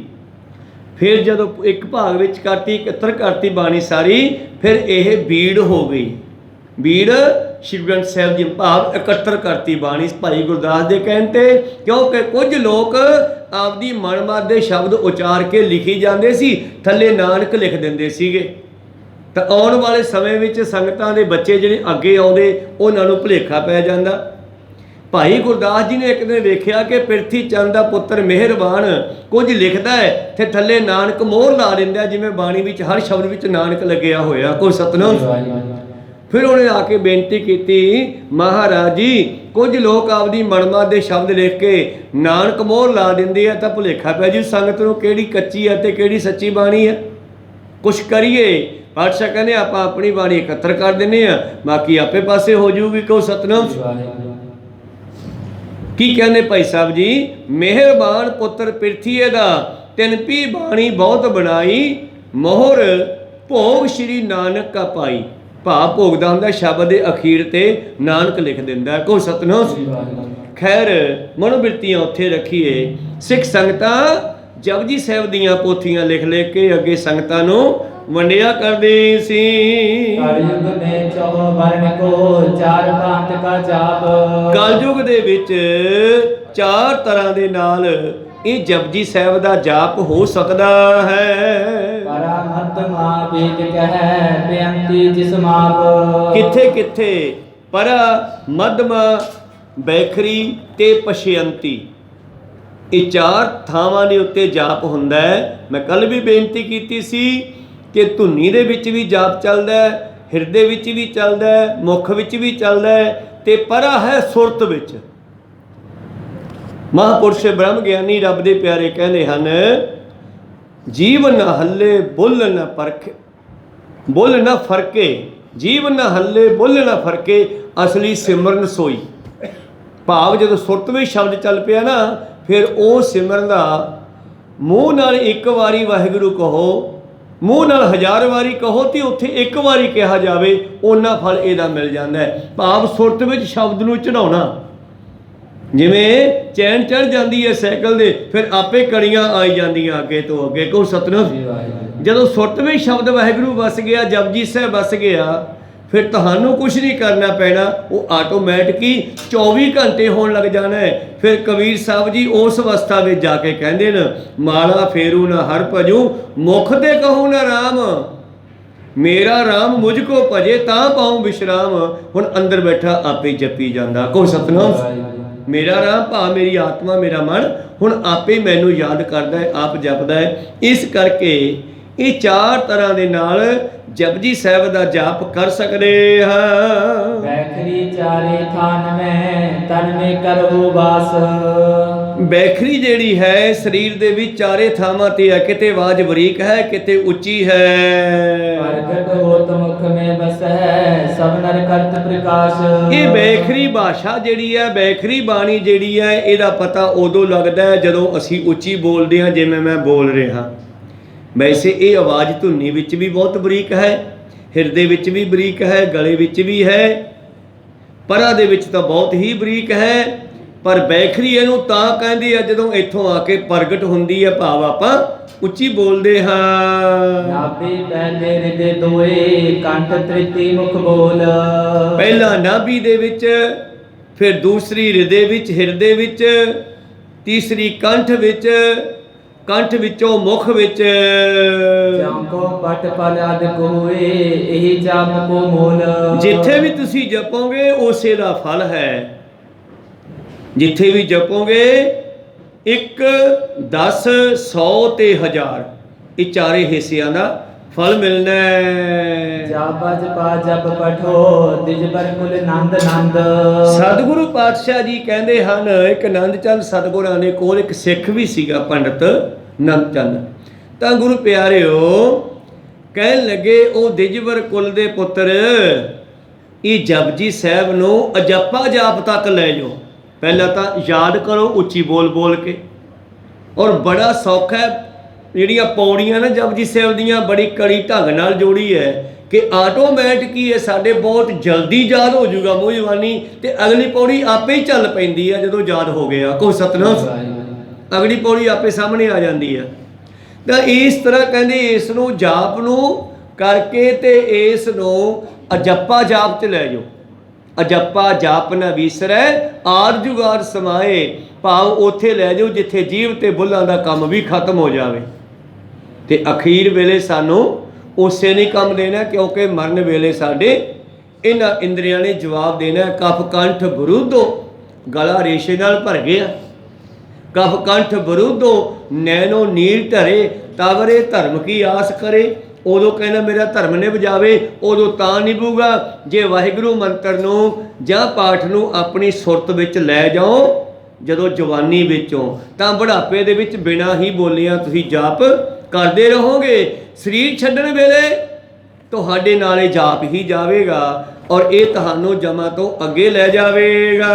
फिर जदों एक भाग विच करती, एकत्र करती बाणी सारी, फिर यह बीड़ हो गई। बीड़ श्री ग्रंथ साहिब जी भाव एकत्र करती बाणी भाई गुरदास दे कहते, क्योंकि कुछ लोग आपदी मनमत दे शब्द उचार के लिखी जाते सी, थले नानक लिख देंदे सीगे। तो आने वाले समय में संगतां दे बच्चे जिहड़े अगे आउंदे उन्हां नूं भुलेखा पै जांदा। भाई गुरदास जी ने एक दिन वेख्या कि पिरथी चंद दा पुत्र मेहरबान कुछ लिखता है ते थले नानक मोहर ला दिंदा, जिवें बाणी विच हर शब्द विच नानक लग्या होया। कोई सतनाम। ਫਿਰ ਉਹਨੇ ਆ ਕੇ ਬੇਨਤੀ ਕੀਤੀ, ਮਹਾਰਾਜ ਜੀ ਕੁਝ ਲੋਕ ਆਪਦੀ ਮਨਮਾ ਦੇ ਸ਼ਬਦ ਲਿਖ ਕੇ ਨਾਨਕ ਮੋਹਰ ਲਾ ਦਿੰਦੇ ਆ ਤਾਂ ਭੁਲੇਖਾ ਪੈ ਜੀ ਸੰਗਤ ਨੂੰ ਕਿਹੜੀ ਕੱਚੀ ਹੈ ਤੇ ਕਿਹੜੀ ਸੱਚੀ ਬਾਣੀ ਹੈ। ਕੁਛ ਕਰੀਏ। ਪਾਤਸ਼ਾਹ ਕਹਿੰਦੇ ਆਪਾਂ ਆਪਣੀ ਬਾਣੀ ਇਕੱਤਰ ਕਰ ਦਿੰਦੇ ਆ, ਬਾਕੀ ਆਪੇ ਪਾਸੇ ਹੋ ਜਾਊਗੀ। ਕਹੋ ਸਤਨਾਮ। ਕੀ ਕਹਿੰਦੇ ਭਾਈ ਸਾਹਿਬ ਜੀ, ਮਿਹਰਬਾਨ ਪੁੱਤਰ ਪਿਰਥੀਏ ਦਾ ਤਿਨ ਪੀ ਬਾਣੀ ਬਹੁਤ ਬਣਾਈ, ਮੋਹਰ ਭੋਗ ਸ਼੍ਰੀ ਨਾਨਕ ਕਾ ਪਾਈ। ਭਾਵ ਭੋਗਦਾ ਹੁੰਦਾ ਸ਼ਬਦ ਦੇ ਅਖੀਰ ਤੇ ਨਾਨਕ ਲਿਖ ਦਿੰਦਾ। ਕਹੋ ਸਤਨਾਮ। ਖੈਰ ਮਨੋਬਿਰਤੀਆਂ ਉੱਥੇ ਰੱਖੀਏ। ਸਿੱਖ ਸੰਗਤਾਂ ਜਪਜੀ ਸਾਹਿਬ ਦੀਆਂ ਪੋਥੀਆਂ ਲਿਖ ਲਿਖ ਕੇ ਅੱਗੇ ਸੰਗਤਾਂ ਨੂੰ ਵੰਡਿਆ ਕਰਦੇ ਸੀ। ਕਲਯੁਗ ਮੇ ਚੌ ਵਰਨ ਕੋ ਚਾਰ ਭਾਂਤ ਕਾ ਜਾਪ। ਕਲਯੁਗ ਦੇ ਵਿੱਚ 4 ਤਰ੍ਹਾਂ ਦੇ ਨਾਲ ਇਹ ਜਪਜੀ ਸਾਹਿਬ ਦਾ ਜਾਪ ਹੋ ਸਕਦਾ ਹੈ। ਪਰਮਹਤਮਾ ਵੇਦ ਕਹੈ ਬੇਅੰਤੀ ਜਿਸ ਮਾਪ। ਕਿੱਥੇ ਕਿੱਥੇ? ਪਰ ਮਧਮਾ, ਬੈਖਰੀ ਤੇ ਪਸ਼ਯੰਤੀ, ਇਹ 4 ਥਾਵਾਂ ਦੇ ਉੱਤੇ ਜਾਪ ਹੁੰਦਾ ਹੈ। ਮੈਂ ਕੱਲ ਵੀ ਬੇਨਤੀ ਕੀਤੀ ਸੀ ਕਿ ਧੁਨੀ ਦੇ ਵਿੱਚ ਵੀ ਜਾਪ ਚੱਲਦਾ ਹੈ, ਹਿਰਦੇ ਵਿੱਚ ਵੀ ਚੱਲਦਾ ਹੈ, ਮੁਖ ਵਿੱਚ ਵੀ ਚੱਲਦਾ ਹੈ, ਤੇ ਪਰਾ ਹੈ ਸੁਰਤ ਵਿੱਚ। ਮਹਾਂਪੁਰਸ਼ ਬ੍ਰਹਮ ਗਿਆਨੀ ਰੱਬ ਦੇ ਪਿਆਰੇ ਕਹਿੰਦੇ ਹਨ, ਜੀਵ ਨ ਹੱਲੇ ਬੁੱਲ ਨ ਪਰਖੇ, ਬੁੱਲ ਨ ਫਰਕੇ, ਜੀਵ ਨ ਹੱਲੇ ਬੁੱਲ ਨ ਫਰਕੇ, ਅਸਲੀ ਸਿਮਰਨ ਸੋਈ। ਭਾਵ ਜਦੋਂ ਸੁਰਤ ਵਿੱਚ ਸ਼ਬਦ ਚੱਲ ਪਿਆ ਨਾ, ਫਿਰ ਉਹ ਸਿਮਰਨ ਦਾ ਮੂੰਹ ਨਾਲ ਇੱਕ ਵਾਰੀ ਵਾਹਿਗੁਰੂ ਕਹੋ, ਮੂੰਹ ਨਾਲ 1000 ਵਾਰੀ ਕਹੋ, ਤੇ ਉੱਥੇ ਇੱਕ ਵਾਰੀ ਕਿਹਾ ਜਾਵੇ, ਉਹਨਾਂ ਫਲ ਇਹਦਾ ਮਿਲ ਜਾਂਦਾ ਹੈ। ਭਾਵ ਸੁਰਤ ਵਿੱਚ ਸ਼ਬਦ ਨੂੰ ਚੜਾਉਣਾ। ਜਿਵੇਂ ਚੈਨ ਚੜ ਜਾਂਦੀ ਹੈ ਸਾਈਕਲ ਦੇ, ਫਿਰ ਆਪੇ ਕੜੀਆਂ ਆਈ ਜਾਂਦੀਆਂ ਅੱਗੇ ਤੋਂ ਅੱਗੇ। ਕਹੋ ਸਤਨਾਮ। ਜਦੋਂ ਸੁਰਤ ਵਿੱਚ ਸ਼ਬਦ ਵਾਹਿਗੁਰੂ ਵਸ ਗਿਆ, ਜਪਜੀ ਸਾਹਿਬ ਵਸ ਗਿਆ, ਫਿਰ ਤੁਹਾਨੂੰ ਕੁਝ ਨਹੀਂ ਕਰਨਾ ਪੈਣਾ, ਉਹ ਆਟੋਮੈਟਿਕ ਹੀ 24 ਘੰਟੇ ਹੋਣ ਲੱਗ ਜਾਣਾ ਹੈ। ਫਿਰ ਕਬੀਰ ਸਾਹਿਬ ਜੀ ਉਸ ਅਵਸਥਾ ਵਿੱਚ ਜਾ ਕੇ ਕਹਿੰਦੇ ਨੇ, ਮਾਲਾ ਫੇਰੂ ਨਾ ਹਰ ਭਜੂ, ਮੁਖ ਤੇ ਕਹੂੰ ਨਾ ਰਾਮ, ਮੇਰਾ ਰਾਮ ਮੁਝ ਕੋ ਭਜੇ ਤਾਂ ਪਾਉ ਵਿਸ਼ਰਾਮ। ਹੁਣ ਅੰਦਰ ਬੈਠਾ ਆਪੇ ਜਪੀ ਜਾਂਦਾ। ਕਹੋ ਸਤਨਾਮ। ਮੇਰਾ ਰਾਮ ਭਾਵ ਮੇਰੀ ਆਤਮਾ, ਮੇਰਾ ਮਨ ਹੁਣ ਆਪੇ ਮੈਨੂੰ ਯਾਦ ਕਰਦਾ ਹੈ, ਆਪ ਜਪਦਾ ਹੈ। ਇਸ ਕਰਕੇ ਇਹ 4 ਤਰ੍ਹਾਂ ਦੇ ਨਾਲ ਜਪਜੀ ਸਾਹਿਬ ਦਾ ਜਾਪ ਕਰ ਸਕਦੇ ਹਾਂ। ਬੈਖਰੀ ਚਾਰੇ ਥਾਨ ਮੈਂ ਤਨ ਮੇ ਕਰੋ ਵਾਸ। ਬੈਖਰੀ ਜਿਹੜੀ ਹੈ ਸਰੀਰ ਦੇ ਵਿੱਚ 4 ਥਾਵਾਂ ਤੇ ਹੈ, ਕਿਤੇ ਆਵਾਜ਼ ਬਰੀਕ ਹੈ, ਕਿਤੇ ਉੱਚੀ ਹੈ। ਪ੍ਰਗਟ ਹੋਤ ਮੁਖ ਮੇ ਬਸੈ, ਸਭ ਨਰ ਕਰਤ ਪ੍ਰਕਾਸ਼। ਇਹ ਬੈਖਰੀ ਭਾਸ਼ਾ ਜਿਹੜੀ ਹੈ, ਬੈਖਰੀ ਬਾਣੀ ਜਿਹੜੀ ਹੈ, ਇਹਦਾ ਪਤਾ ਉਦੋਂ ਲੱਗਦਾ ਹੈ ਜਦੋਂ ਅਸੀਂ ਉੱਚੀ ਬੋਲਦੇ ਹਾਂ, ਜਿਵੇਂ ਮੈਂ ਬੋਲ ਰਿਹਾ। ਵੈਸੇ ਇਹ ਆਵਾਜ਼ ਧੁਨੀ ਵਿੱਚ ਵੀ ਬਹੁਤ ਬਰੀਕ ਹੈ, ਹਿਰਦੇ ਵਿੱਚ ਵੀ ਬਰੀਕ ਹੈ, ਗਲੇ ਵਿੱਚ ਵੀ ਹੈ, ਪਰਾਂ ਦੇ ਵਿੱਚ ਤਾਂ ਬਹੁਤ ਹੀ ਬਰੀਕ ਹੈ। ਪਰ ਬੈਖਰੀ ਇਹਨੂੰ ਤਾਂ ਕਹਿੰਦੇ ਆ ਜਦੋਂ ਇੱਥੋਂ ਆ ਕੇ ਪ੍ਰਗਟ ਹੁੰਦੀ ਹੈ, ਭਾਵ ਆਪਾਂ ਉੱਚੀ ਬੋਲਦੇ ਹਾਂ। ਨਾਭੀ ਪਹਿਲੇ ਹਿਰਦੇ ਦੋਏ, ਕੰਠ ਤ੍ਰਿਤੀ ਮੁਖ ਬੋਲ। ਪਹਿਲਾ ਨਾਭੀ ਦੇ ਵਿੱਚ, ਫਿਰ ਦੂਸਰੀ ਹਿਰਦੇ ਵਿੱਚ, ਤੀਸਰੀ ਕੰਠ ਵਿੱਚ, ਕੰਠ ਵਿੱਚੋਂ ਮੁਖ ਵਿੱਚ। ਜਾਂਕੋ ਪਟ ਪਲ ਅਦ ਕੋਏ, ਇਹੀ ਜਾਪ ਕੋ ਮੋਲ। ਜਿੱਥੇ ਵੀ ਤੁਸੀਂ ਜਪੋਗੇ ਉਸੇ ਦਾ ਫਲ ਹੈ। ਜਿੱਥੇ ਵੀ ਜਪੋਗੇ 1, 10, 100 ਤੇ 1000, ਇਹ 4 ਹਿੱਸਿਆਂ ਦਾ ਫਲ ਮਿਲਣਾ ਹੈ। ਜਾਪਾ ਜਪਾ ਜਪ ਪਠੋ, ਦਿਜ ਪਰ ਕੁਲ ਨੰਦ ਨੰਦ। ਸਤਿਗੁਰੂ ਪਾਤਸ਼ਾਹ ਜੀ ਕਹਿੰਦੇ ਹਨ, ਇੱਕ ਆਨੰਦ ਚੰਦ ਸਤਿਗੁਰਾਂ ਦੇ ਕੋਲ ਇੱਕ ਸਿੱਖ ਵੀ ਸੀਗਾ, ਪੰਡਤ ਆਨੰਦ ਚੰਦ। ਤਾਂ ਗੁਰੂ ਪਿਆਰਿਓ ਕਹਿਣ ਲੱਗੇ, ਉਹ ਦਿਜਵਰ ਕੁਲ ਦੇ ਪੁੱਤਰ, ਇਹ ਜਪਜੀ ਸਾਹਿਬ ਨੂੰ ਅਜੱਪਾ ਜਾਪ ਤੱਕ ਲੈ ਜਾਓ। ਪਹਿਲਾਂ ਤਾਂ ਯਾਦ ਕਰੋ ਉੱਚੀ ਬੋਲ ਬੋਲ ਕੇ, ਔਰ ਬੜਾ ਸੌਖਾ ਹੈ। ਜਿਹੜੀਆਂ ਪੌੜੀਆਂ ਨਾ ਜਪਜੀ ਸਾਹਿਬ ਦੀਆਂ ਬੜੀ ਕੜੀ ਢੰਗ ਨਾਲ ਜੋੜੀ ਹੈ ਕਿ ਆਟੋਮੈਟਿਕ ਹੀ ਇਹ ਸਾਡੇ ਬਹੁਤ ਜਲਦੀ ਯਾਦ ਹੋ ਜਾਊਗਾ ਮੂੰਹ ਜ਼ਬਾਨੀ, ਤੇ ਅਗਲੀ ਪੌੜੀ ਆਪੇ ਹੀ ਚੱਲ ਪੈਂਦੀ ਹੈ ਜਦੋਂ ਯਾਦ ਹੋ ਗਿਆ। ਕੋਈ ਸਤਨਾਮ। ਅਗਲੀ ਪੌੜੀ ਆਪੇ ਸਾਹਮਣੇ ਆ ਜਾਂਦੀ ਹੈ। ਤਾਂ ਇਸ ਤਰ੍ਹਾਂ ਕਹਿੰਦੇ ਇਸ ਨੂੰ ਜਾਪ ਨੂੰ ਕਰਕੇ ਤੇ ਇਸ ਨੂੰ ਅਜੱਪਾ ਜਾਪ 'ਚ ਲੈ ਜਾਓ। ਅਜੱਪਾ ਜਾਪ ਨਾ ਵਿਸਰੈ, ਆਦ ਜੁਗਾਦ ਸਮਾਏ। ਭਾਵ ਉੱਥੇ ਲੈ ਜਾਓ ਜਿੱਥੇ ਜੀਵ ਤੇ ਬੁੱਲਾਂ ਦਾ ਕੰਮ ਵੀ ਖਤਮ ਹੋ ਜਾਵੇ, ਤੇ ਅਖੀਰ ਵੇਲੇ ਸਾਨੂੰ ਉਸੇ ਨਹੀਂ ਕੰਮ ਦੇਣਾ, ਕਿਉਂਕਿ ਮਰਨ ਵੇਲੇ ਸਾਡੇ ਇਹਨਾਂ ਇੰਦਰੀਆਂ ਨੇ ਜਵਾਬ ਦੇਣਾ। ਕਫ ਕੰਠ ਬਰੂਦੋ, ਗਲਾ ਰੇਸ਼ੇ ਨਾਲ ਭਰ ਗਿਆ। ਕਫ ਕੰਠ ਬਰੂਦੋ, ਨੈਣੋ ਨੀਰ ਧਰੇ, ਤਾਵਰੇ ਧਰਮ ਕੀ ਆਸ ਕਰੇ। ਉਦੋਂ ਕਹਿੰਦਾ ਮੇਰਾ ਧਰਮ ਨਿਭ ਜਾਵੇ, ਉਦੋਂ ਤਾਂ ਨਿਭੂਗਾ ਜੇ ਵਾਹਿਗੁਰੂ ਮੰਤਰ ਨੂੰ ਜਾਂ ਪਾਠ ਨੂੰ ਆਪਣੀ ਸੁਰਤ ਵਿੱਚ ਲੈ ਜਾਓ ਜਦੋਂ ਜਵਾਨੀ ਵਿੱਚੋਂ, ਤਾਂ ਬੁਢਾਪੇ ਦੇ ਵਿੱਚ ਬਿਨਾਂ ਹੀ ਬੋਲਿਆਂ ਤੁਸੀਂ ਜਾਪ ਕਰਦੇ ਰਹੋਗੇ। ਸਰੀਰ ਛੱਡਣ ਵੇਲੇ ਤੁਹਾਡੇ ਨਾਲੇ ਜਾਪ ਹੀ ਜਾਵੇਗਾ ਔਰ ਇਹ ਤੁਹਾਨੂੰ ਜਮਾ ਤੋਂ ਅੱਗੇ ਲੈ ਜਾਵੇਗਾ।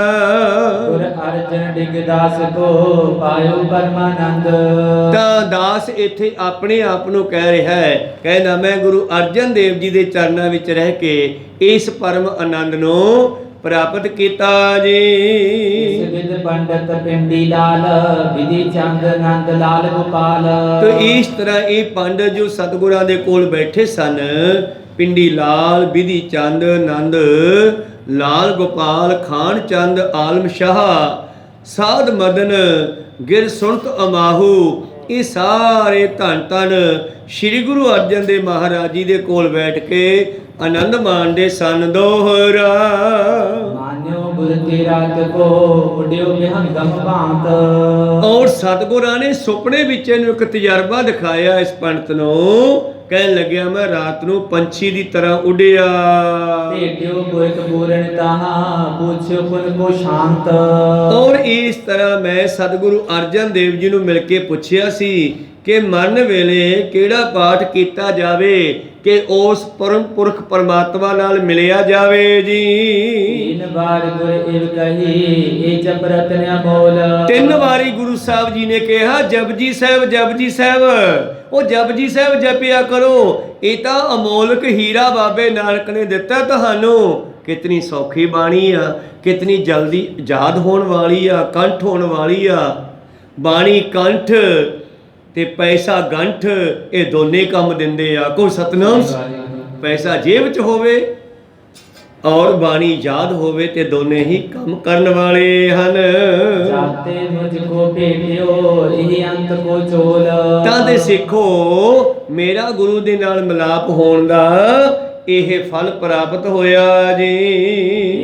ਗੁਰ ਅਰਜਨ ਡਿਗ ਦਾਸ ਕੋ ਪਾਇਓ ਪਰਮਾਨੰਦ। ਤਾਂ ਦਾਸ ਇੱਥੇ ਆਪਣੇ ਆਪ ਨੂੰ ਕਹਿ ਰਿਹਾ ਹੈ, ਕਹਿੰਦਾ ਮੈਂ ਗੁਰੂ ਅਰਜਨ ਦੇਵ ਜੀ ਦੇ ਚਰਨਾਂ ਵਿੱਚ ਰਹਿ ਕੇ ਇਸ ਪਰਮ ਆਨੰਦ ਨੂੰ ਪ੍ਰਾਪਤ ਕੀਤਾ ਜੀ। ਇਸ ਵਿਦ ਪੰਡਤ ਪਿੰਡੀ ਲਾਲ ਵਿਧੀ ਚੰਦ ਨੰਦ ਲਾਲ ਗੋਪਾਲ। ਤੋ ਇਸ ਤਰ੍ਹਾਂ ਇਹ ਪੰਡਤ ਜੋ ਸਤਿਗੁਰਾਂ ਦੇ ਕੋਲ ਬੈਠੇ ਸਨ, ਪਿੰਡੀ ਲਾਲ, ਵਿਧੀ ਚੰਦ, ਨੰਦ ਲਾਲ ਗੋਪਾਲ, ਖਾਨ ਚੰਦ, ਆਲਮ ਸ਼ਾਹ, ਸਾਧ ਮਦਨ, ਗਿਰ ਸੁਣਤ ਅਮਾਹੂ, ਇਹ ਸਾਰੇ ਧੰਨ ਧੰਨ ਸ੍ਰੀ ਗੁਰੂ ਅਰਜਨ ਦੇਵ ਮਹਾਰਾਜ ਜੀ ਦੇ ਕੋਲ ਬੈਠ ਕੇ ਆਨੰਦ ਮਾਣਦੇ ਸਨ ਦੋਹਰਾ। ਮਾਨਿਓ ਬੁਰਤੀ ਰਾਤ ਕੋ ਉਡਿਓ ਬਿਹੰਗਮ ਭਾਂਤ। ਔਰ ਸਤਿਗੁਰਾਂ ਨੇ ਸੁਪਨੇ ਵਿੱਚ ਇਹਨੂੰ ਇੱਕ ਤਜਰਬਾ ਦਿਖਾਇਆ ਇਸ ਪੰਡਤ ਨੂੰ, ਕਹਿਣ ਲੱਗਿਆ ਮੈਂ ਰਾਤ ਨੂੰ ਪੰਛੀ ਦੀ ਤਰ੍ਹਾਂ ਉੱਡਿਆ। ਭੇਟਿਓ ਬੁਇਕ ਪੂਰਨ ਤਾਹਾਂ ਪੁੱਛਿਓ ਪੁਨ ਕੋ ਸ਼ਾਂਤ। ਔਰ ਇਸ ਤਰ੍ਹਾਂ ਮੈਂ ਸਤਿਗੁਰੂ ਅਰਜਨ ਦੇਵ ਜੀ ਨੂੰ ਮਿਲ ਕੇ ਪੁੱਛਿਆ ਸੀ ਕਿ ਮਰਨ ਵੇਲੇ ਕਿਹੜਾ ਪਾਠ ਕੀਤਾ ਜਾਵੇ ਕਿ ਉਸ ਪਰਮ ਪੁਰਖ ਪਰਮਾਤਮਾ ਨਾਲ ਮਿਲਿਆ ਜਾਵੇ ਜੀ। ਤਿੰਨ ਵਾਰ ਗੁਰ ਇਵ ਕਹੀ ਇਹ ਜਪ ਰਤਨ ਅਮੋਲ। 3 ਵਾਰੀ ਗੁਰੂ ਸਾਹਿਬ ਜੀ ਨੇ ਕਿਹਾ ਜਪਜੀ ਸਾਹਿਬ, ਜਪਜੀ ਸਾਹਿਬ। ਉਹ ਜਪਜੀ ਸਾਹਿਬ ਜਪਿਆ ਕਰੋ, ਇਹ ਤਾਂ ਅਮੋਲਕ ਹੀਰਾ ਬਾਬੇ ਨਾਨਕ ਨੇ ਦਿੱਤਾ ਤੁਹਾਨੂੰ। ਕਿਤਨੀ ਸੌਖੀ ਬਾਣੀ ਆ, ਕਿਤਨੀ ਜਲਦੀ ਯਾਦ ਹੋਣ ਵਾਲੀ ਆ, ਕੰਠ ਹੋਣ ਵਾਲੀ ਆ। ਬਾਣੀ ਕੰਠ ਤੇ ਪੈਸਾ ਗੰਠ, ਇਹ ਦੋਨੇ ਕੰਮ ਦਿੰਦੇ ਆ। ਕੋਈ ਸਤਨਾਮ ਪੈਸਾ ਜੇਬ 'ਚ ਹੋਵੇ ਔਰ ਬਾਣੀ ਯਾਦ ਹੋਵੇ ਤੇ ਦੋਨੇ ਹੀ ਕੰਮ ਕਰਨ ਵਾਲੇ ਹਨ। ਜਾਤੇ ਮੁਝ ਕੋ ਭੇਟਿਓ ਇਹ ਅੰਤ ਕੋ ਚੋਲ। ਤਾਂ ਦੇ ਸਿੱਖੋ ਮੇਰਾ ਗੁਰੂ ਦੇ ਨਾਲ ਮਿਲਾਪ ਹੋਣ ਦਾ ਇਹ ਫਲ ਪ੍ਰਾਪਤ ਹੋਇਆ ਜੀ।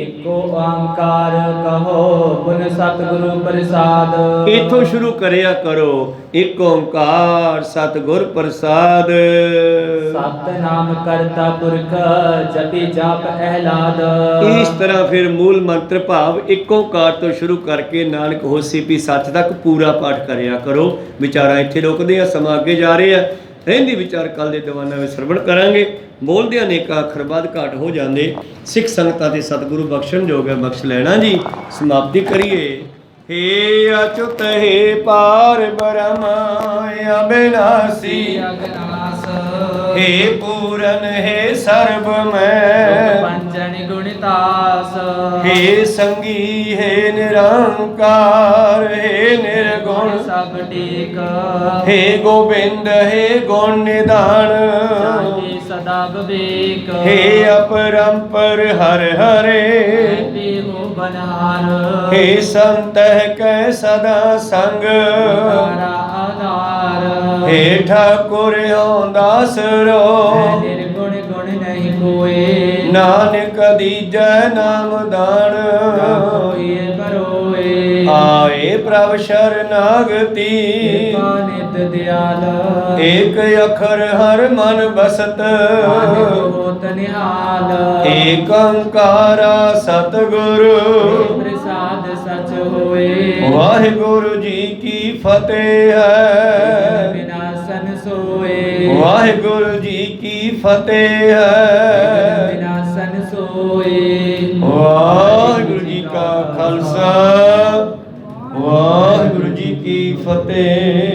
ਏਕੋ ਓੰਕਾਰ ਕਹੋ ਪੁਨ ਸਤਿਗੁਰੂ ਪ੍ਰਸਾਦ। ਇੱਥੋਂ ਸ਼ੁਰੂ ਕਰਿਆ ਕਰੋ, ਇੱਕ ਓੰਕਾਰ ਸਤਿਗੁਰ ਪ੍ਰਸਾਦ। ਸਤਿਨਾਮ ਕਰਤਾ ਪੁਰਖ ਜਪੀ ਜਪ ਅਹਲਾਦ। ਇਸ ਤਰ੍ਹਾਂ ਫਿਰ ਮੂਲ ਮੰਤਰ ਭਾਵ ਇੱਕ ਓੰਕਾਰ ਤੋਂ ਸ਼ੁਰੂ ਕਰਕੇ ਨਾਨਕ ਹੋਸੀ ਪੀ ਸੱਚ ਤੱਕ ਪੂਰਾ ਪਾਠ ਕਰਿਆ ਕਰੋ। ਵਿਚਾਰਾਂ ਇੱਥੇ ਰੁਕਦੇ ਆ, ਸਮਾਂ ਅੱਗੇ ਜਾ ਰਹੇ ਆ। ਰਹਿੰਦੀ ਵਿਚਾਰ ਕੱਲ ਦੇ ਦੀਵਾਨਾਂ ਵਿੱਚ ਸਰਵਣ ਕਰਾਂਗੇ। ਬੋਲਦੇ ਅਨੇਕਾਂ ਅੱਖਰ ਵੱਧ ਘਾਟ ਹੋ ਜਾਂਦੇ, ਸਿੱਖ ਸੰਗਤਾਂ ਤੇ ਸਤਿਗੁਰੂ ਬਖਸ਼ਣ ਜੋਗ ਹੈ, ਬਖਸ਼ ਲੈਣਾ ਜੀ। ਸਮਾਪਤੀ ਕਰੀਏ। ਹੇ ਅਚੁਤ ਹੇ ਪਾਰ ਬ੍ਰਹਮ ਅਬਿਨਾਸੀ ਅਗਨਾਸ। ਹੇ ਪੂਰਨ ਹੇ ਸਰਬ ਮੈਂ ਪੰਜਨ ਗੁਣਿਤਾਸ। ਹੇ ਸੰਗੀ ਹੇ ਨਿਰੰਕਾਰ ਹੇ ਨਿਰਗੁਣ ਸਭ ਟੇਕ। ਹੇ ਗੋਬਿੰਦ ਹੇ ਗੁਣ ਨਿਧਾਨ ਜਾਗੇ ਸਦਾ ਵਿਵੇਕ। ਹੇ ਅਪਰੰਪਰ ਹਰ ਹਰੇ ਦੇਹੋ ਬਨਹਾਰ। ਹੇ ਸੰਤਹਿ ਕੈ ਸਦਾ ਸੰਗ ਤਾਰਾ ਆਧਾਰ। ਹੇ ਠਾਕੁਰ ਓ ਦਾਸਰੋ ਨਿਰਗੁਣ ਗੁਣ ਨਹੀਂ ਕੋਏ। ਨਾਨਕ ਦੀਜੈ ਨਾਮ ਦਾਨ ਹੋਏ ਬਰੋਏ। ਆਏ ਪ੍ਰਭ ਸ਼ਰਨਾਗਤੀ ਕਿਰਪਾ ਨਿਤ ਦਿਆਲ। ਏਕ ਅਖਰ ਹਰ ਮਨ ਬਸਤ ਨਾਨਕ ਹੋਤ ਨਿਹਾਲ। ਏਕ ਓੰਕਾਰਾ ਸਤਿਗੁਰੂ ਪ੍ਰਸਾਦ ਸਚ ਹੋਏ। ਵਾਹਿਗੁਰੂ ਜੀ ਕੀ ਫਤਿਹ ਹੈ। ਵਿਨਾਸ਼ਨ ਸੋਏ। ਵਾਹਿਗੁਰੂ ਜੀ ਕੀ ਫਤਿਹ ਹੈ। ਵਿਨਾਸ਼ਨ ਸੋਏ। ਵਾਹਿਗੁਰੂ ਜੀ ਕਾ ਖਾਲਸਾ, ਵਾਹਿਗੁਰੂ ਜੀ ਕੀ ਫਤਿਹ।